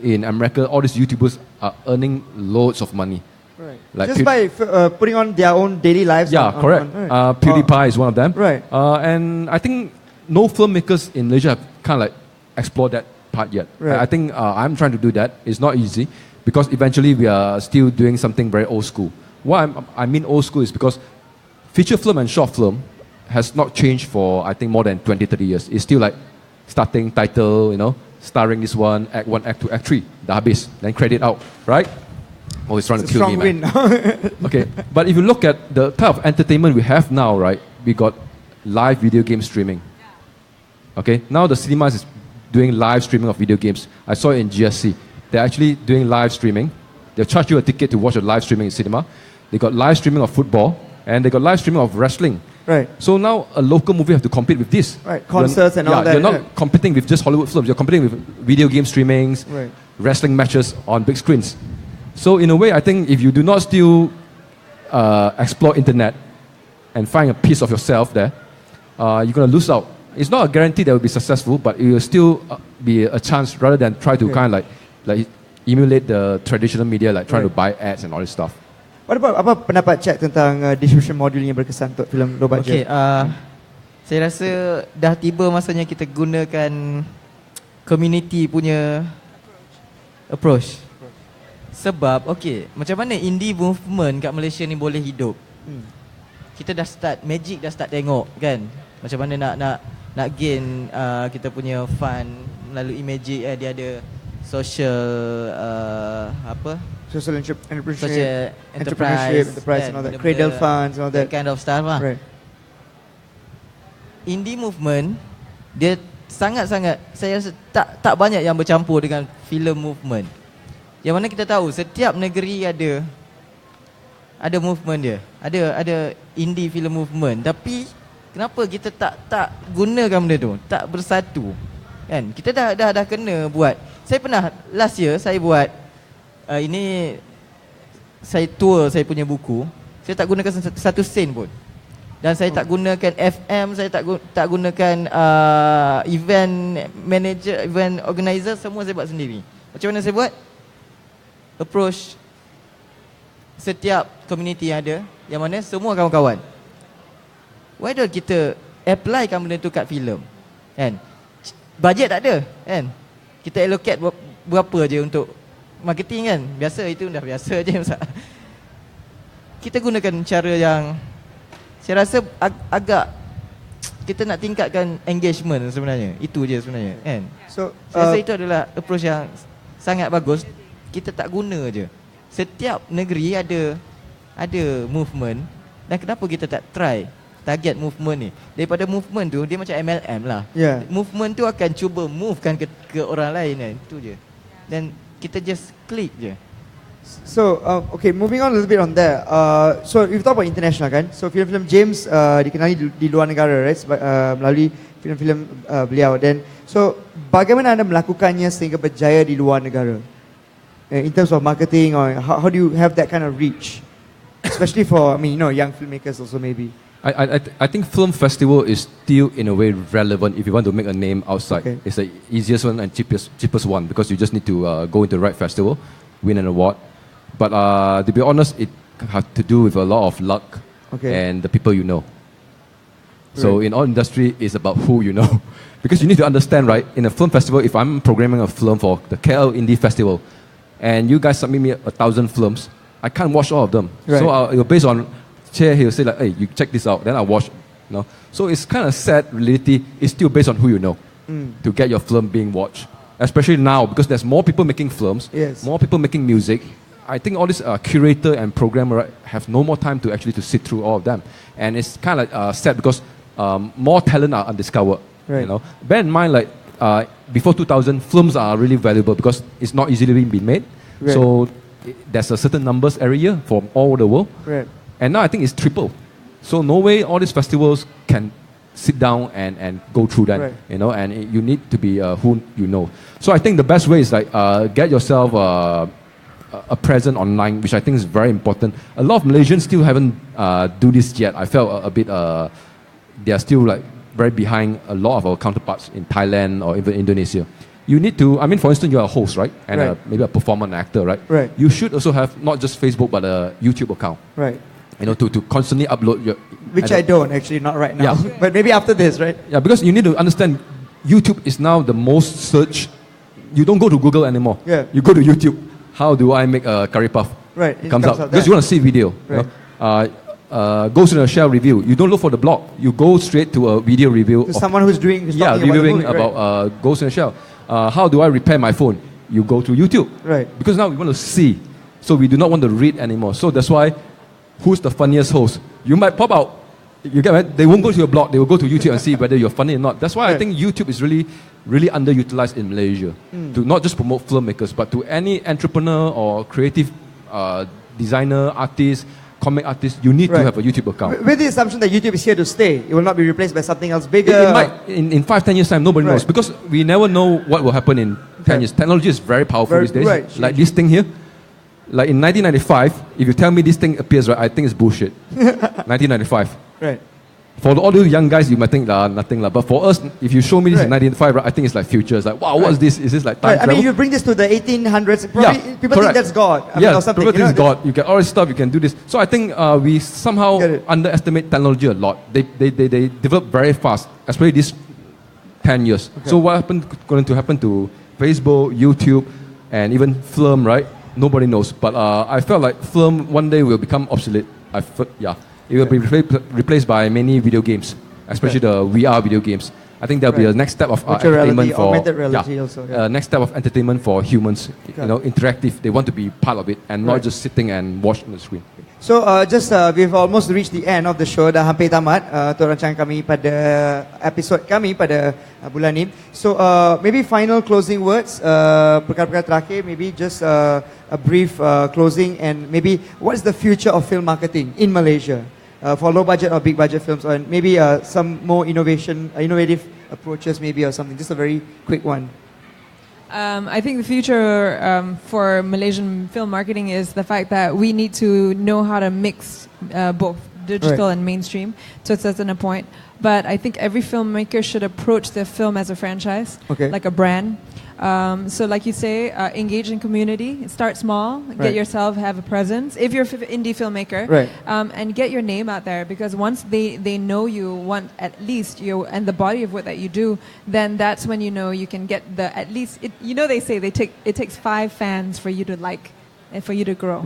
D: in America all these YouTubers are earning loads of money.
A: Right.
D: Like
A: Just by putting on their own daily lives.
D: Yeah, correct. PewDiePie is one of them.
A: Right.
D: And I think no filmmakers in Malaysia have kind of like explored that part yet.
A: Right.
D: I think I'm trying to do that. It's not easy because eventually we are still doing something very old school. Why I mean old school is because feature film and short film has not changed for I think more than 20-30 years. It's still like starting title, starring this one, act 1, act 2, act 3, dah habis, then credit out, right? Oh, he's trying to kill me, man. Okay, but if you look at the type of entertainment we have now, right? We got live video game streaming. Okay, now the cinemas is doing live streaming of video games. I saw it in GSC. They're actually doing live streaming. They'll charge you a ticket to watch a live streaming in cinema. They got live streaming of football. and they got live streaming of wrestling.
A: Right.
D: So now a local movie have to compete with this.
A: Right, concerts and all that,
D: You're not
A: yeah.
D: competing with just Hollywood films. You're competing with video game streamings,
A: Right.
D: wrestling matches on big screens. So in a way, I think if you do not still explore internet and find a piece of yourself there, you're going to lose out. It's not a guarantee that will be successful, but it will still be a chance rather than try to kind of like emulate the traditional media, like trying to buy ads and all this stuff.
A: What about apa pendapat Cik tentang distribution model yang berkesan untuk filem low budget?
C: Okay, saya rasa dah tiba masanya kita gunakan community punya approach. Sebab, okay, macam mana indie movement kat Malaysia ni boleh hidup? Kita dah start, Magic dah start tengok kan? Macam mana nak gain kita punya fund melalui Magic, dia ada social
A: Social
C: social enterprise
A: and all that, cradle funds and all that.
C: kind of stuff lah.
A: Right.
C: Indie movement dia sangat-sangat, saya rasa tak banyak yang bercampur dengan film movement. Yang mana kita tahu setiap negeri ada movement dia. Ada indie film movement, tapi kenapa kita tak gunakan benda tu? Tak bersatu. Kan? Kita dah kena buat. Saya pernah last year saya buat ini, saya tour saya punya buku. Saya tak gunakan satu sen pun. Dan saya tak gunakan FM, saya tak gunakan event manager, event organizer, semua saya buat sendiri. Macam mana saya buat? Approach setiap community yang ada, yang mana semua kawan-kawan. Why don't kita applykan benda tu kat filem? Kan? Bajet tak ada, kan? Kita allocate berapa je untuk marketing kan? Biasa, itu dah biasa je. Kita gunakan cara yang saya rasa agak kita nak tingkatkan engagement sebenarnya. Itu je sebenarnya, kan?
A: So,
C: saya rasa itu adalah approach yang sangat bagus. Kita tak guna je. Setiap negeri ada movement, dan kenapa kita tak try target movement ni? Daripada movement tu dia macam MLM lah.
A: Yeah.
C: Movement tu akan cuba movekan ke orang lain kan. Itu je. Dan kita just click je.
A: So, okay, moving on a little bit on there. So, if you talk about international kan, so filem-filem James dikenali di luar negara, right? Melalui filem-filem beliau. Dan so, bagaimana anda melakukannya sehingga berjaya di luar negara? In terms of marketing, or how do you have that kind of reach? Especially for, I mean, young filmmakers also maybe.
D: I think film festival is still in a way relevant if you want to make a name outside.
A: Okay.
D: It's the easiest one and cheapest one because you just need to go into the right festival, win an award. But to be honest, it has to do with a lot of luck and the people you know. So in our industry, it's about who you know. Because you need to understand, right, in a film festival, if I'm programming a film for the KL Indie Festival, and you guys submit me 1,000 films, I can't watch all of them.
A: Right.
D: So it'll based on Chair, he'll say like, hey, you check this out, then I'll watch. You know? So it's kind of sad, reality, it's still based on who you know to get your film being watched. Especially now, because there's more people making films, more people making music. I think all this curator and programmer have no more time to actually to sit through all of them. And it's kind of like sad because more talent are undiscovered.
A: Right.
D: You know? Bear in mind, like before 2000, films are really valuable because it's not easily being made.
A: Right.
D: So there's a certain numbers every year from all over the world.
A: Right.
D: And now I think it's triple. So no way all these festivals can sit down and go through that.
A: Right.
D: You know, and you need to be who you know. So I think the best way is like get yourself a presence online, which I think is very important. A lot of Malaysians still haven't do this yet. I felt a bit they are still like very behind a lot of our counterparts in Thailand or even Indonesia. You need to, I mean, for instance, you're a host, right? And maybe a performer and actor, right?
A: Right.
D: You should also have not just Facebook, but a YouTube account.
A: Right.
D: You know, to constantly upload your...
A: Which I don't, actually, not right now.
D: Yeah.
A: But maybe after this, right?
D: Yeah, because you need to understand, YouTube is now the most searched. You don't go to Google anymore.
A: Yeah.
D: You go to YouTube. How do I make a curry puff?
A: Right.
D: It comes out. Because you want to see video.
A: Right.
D: You know? Ghost in a Shell review. You don't look for the blog. You go straight to a video review.
A: To someone who's doing... Who's talking
D: reviewing
A: about, the movie,
D: about Ghost in a Shell. How do I repair my phone? You go to YouTube.
A: Right.
D: Because now we want to see. So we do not want to read anymore. So that's why, who's the funniest host? You might pop out. You get it? They won't go to your blog. They will go to YouTube and see whether you're funny or not. That's why I think YouTube is really, really underutilized in Malaysia. To not just promote filmmakers, but to any entrepreneur or creative designer, artist, comic artist, you need to have a YouTube account.
A: With the assumption that YouTube is here to stay, it will not be replaced by something else bigger.
D: It might, in 5-10 years time, nobody knows, because we never know what will happen in 10 years. Technology is very powerful these days. Like this thing here, like in 1995, if you tell me this thing appears, right, I think it's bullshit. 1995.
A: Right.
D: For all those young guys, you might think nothing. But for us, if you show me this in 1995, right, I think it's like future. It's like, wow, what's this? Is this like time travel?
A: I mean, you bring this to the 1800s, probably, people think that's God. I mean, or something,
D: people think it's God. You get all this stuff, you can do this. So I think we somehow underestimate technology a lot. They develop very fast, especially these 10 years. So what going to happen to Facebook, YouTube, and even Filem, right? Nobody knows. But I felt like Filem one day will become obsolete. It will be replaced by many video games, especially the VR video games. I think that'll be the next step of entertainment for
A: augmented reality also.
D: next step of entertainment for humans. You know, interactive. They want to be part of it and not just sitting and watch on the screen.
A: So we've almost reached the end of the show. Dah hampir tamat untuk rancangan kami pada episod kami pada bulan ni. So maybe final closing words, perkara-perkara terakhir, maybe just a brief closing, and maybe what's the future of film marketing in Malaysia for low budget or big budget films, or maybe some more innovative approaches maybe, or something. Just a very quick one.
B: I think the future for Malaysian film marketing is the fact that we need to know how to mix both digital and mainstream to a certain point. But I think every filmmaker should approach their film as a franchise, like a brand. So like you say, engage in community, start small, get yourself, have a presence. If you're an indie filmmaker, and get your name out there, because once they know you, want at least you and the body of what that you do, then that's when you know you can get the at least. They say it takes 5 fans for you to like and for you to grow.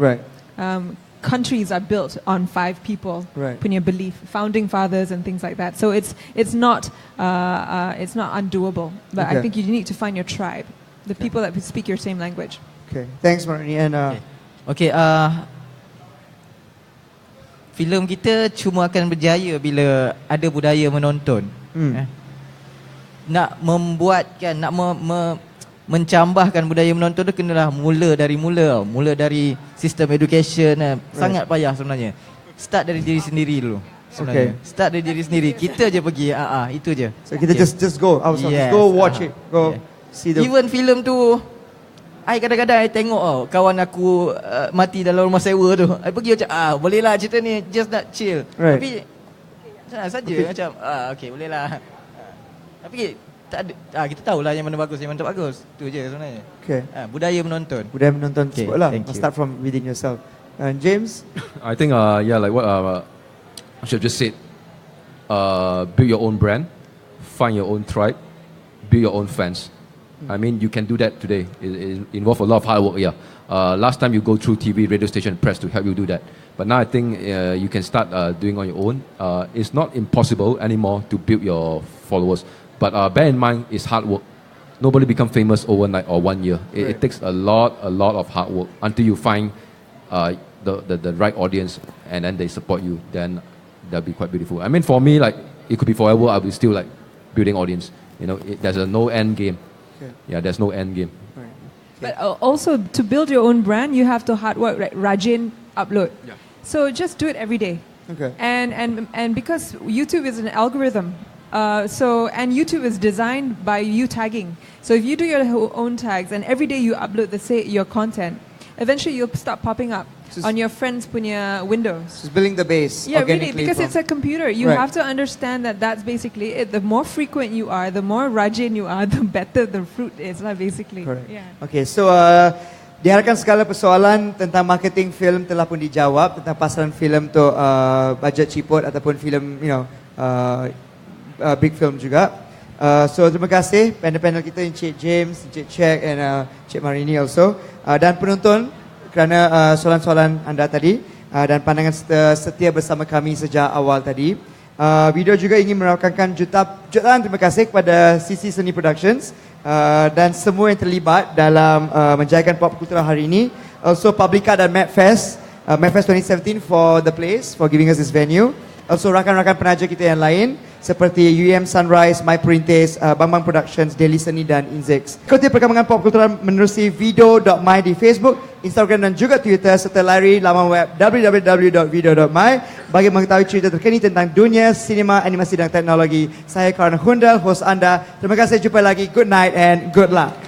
B: Countries are built on 5 people, punya belief, founding fathers and things like that. So it's not undoable. But I think you need to find your tribe, the people that speak your same language.
A: Okay, thanks, Marini. And
C: filem kita cuma akan berjaya bila ada budaya menonton. Nak membuatkan, nak mencambahkan budaya menonton tu kenalah mula dari sistem education. Sangat payah sebenarnya. Start dari diri sendiri dulu sebenarnya. Start dari diri sendiri. Kita je pergi, itu je.
A: So kita just go ourselves, go watch it, go see the.
C: Even filem tu, I kadang-kadang tengok kawan aku mati dalam rumah sewa tu. I pergi macam boleh lah cerita ni, just nak chill. Tapi saja macam okay boleh lah. Tapi tak ada, kita tahulah yang mana bagus, yang mana tak bagus. Itu je sebenarnya. Budaya menonton.
A: Budaya menonton sebutlah. Start from within yourself. And James?
D: I think like what I should have just said. Build your own brand, find your own tribe, build your own fans. I mean, you can do that today. It involves a lot of hard work. Last time you go through TV, radio station, press to help you do that. But now I think you can start doing on your own. It's not impossible anymore to build your followers. But bear in mind, it's hard work. Nobody becomes famous overnight or 1 year. It takes a lot of hard work until you find the right audience, and then they support you. Then that'll be quite beautiful. I mean, for me, like it could be forever. I'll be still like building audience. There's no end game. There's no end game.
B: But also to build your own brand, you have to hard work. Rajin upload. So just do it every day. And because YouTube is an algorithm. And YouTube is designed by you tagging. So if you do your own tags and every day you upload your content, eventually you'll start popping up on your friends' punya windows.
A: Just building the base.
B: Yeah, really, because it's a computer. You have to understand that that's basically it. The more frequent you are, the more rajin you are, the better the fruit is, basically.
A: Okay, so diharapkan segala persoalan tentang marketing film telah pun dijawab, tentang pasaran filem tu bajet Ciput ataupun filem big film juga. So terima kasih panel-panel kita, Encik James, Encik Check and Encik Marini also, dan penonton kerana soalan-soalan anda tadi dan pandangan setia bersama kami sejak awal tadi. Veedo juga ingin merakamkan jutaan terima kasih kepada CC Seni Productions dan semua yang terlibat dalam menjayakan pop kultura hari ini. Also Publica dan Madfest 2017 for the place, for giving us this venue. Also rakan-rakan penaja kita yang lain. seperti UM Sunrise, My Perintis, Bambang Productions, Daily Seni dan Inzex. Ikuti perkembangan pop kultura menerusi veedo.my di Facebook, Instagram dan juga Twitter serta layari laman web www.veedo.my bagi mengetahui cerita terkini tentang dunia sinema, animasi dan teknologi. Saya Karan Hundal, host anda. Terima kasih, jumpa lagi. Good night and good luck.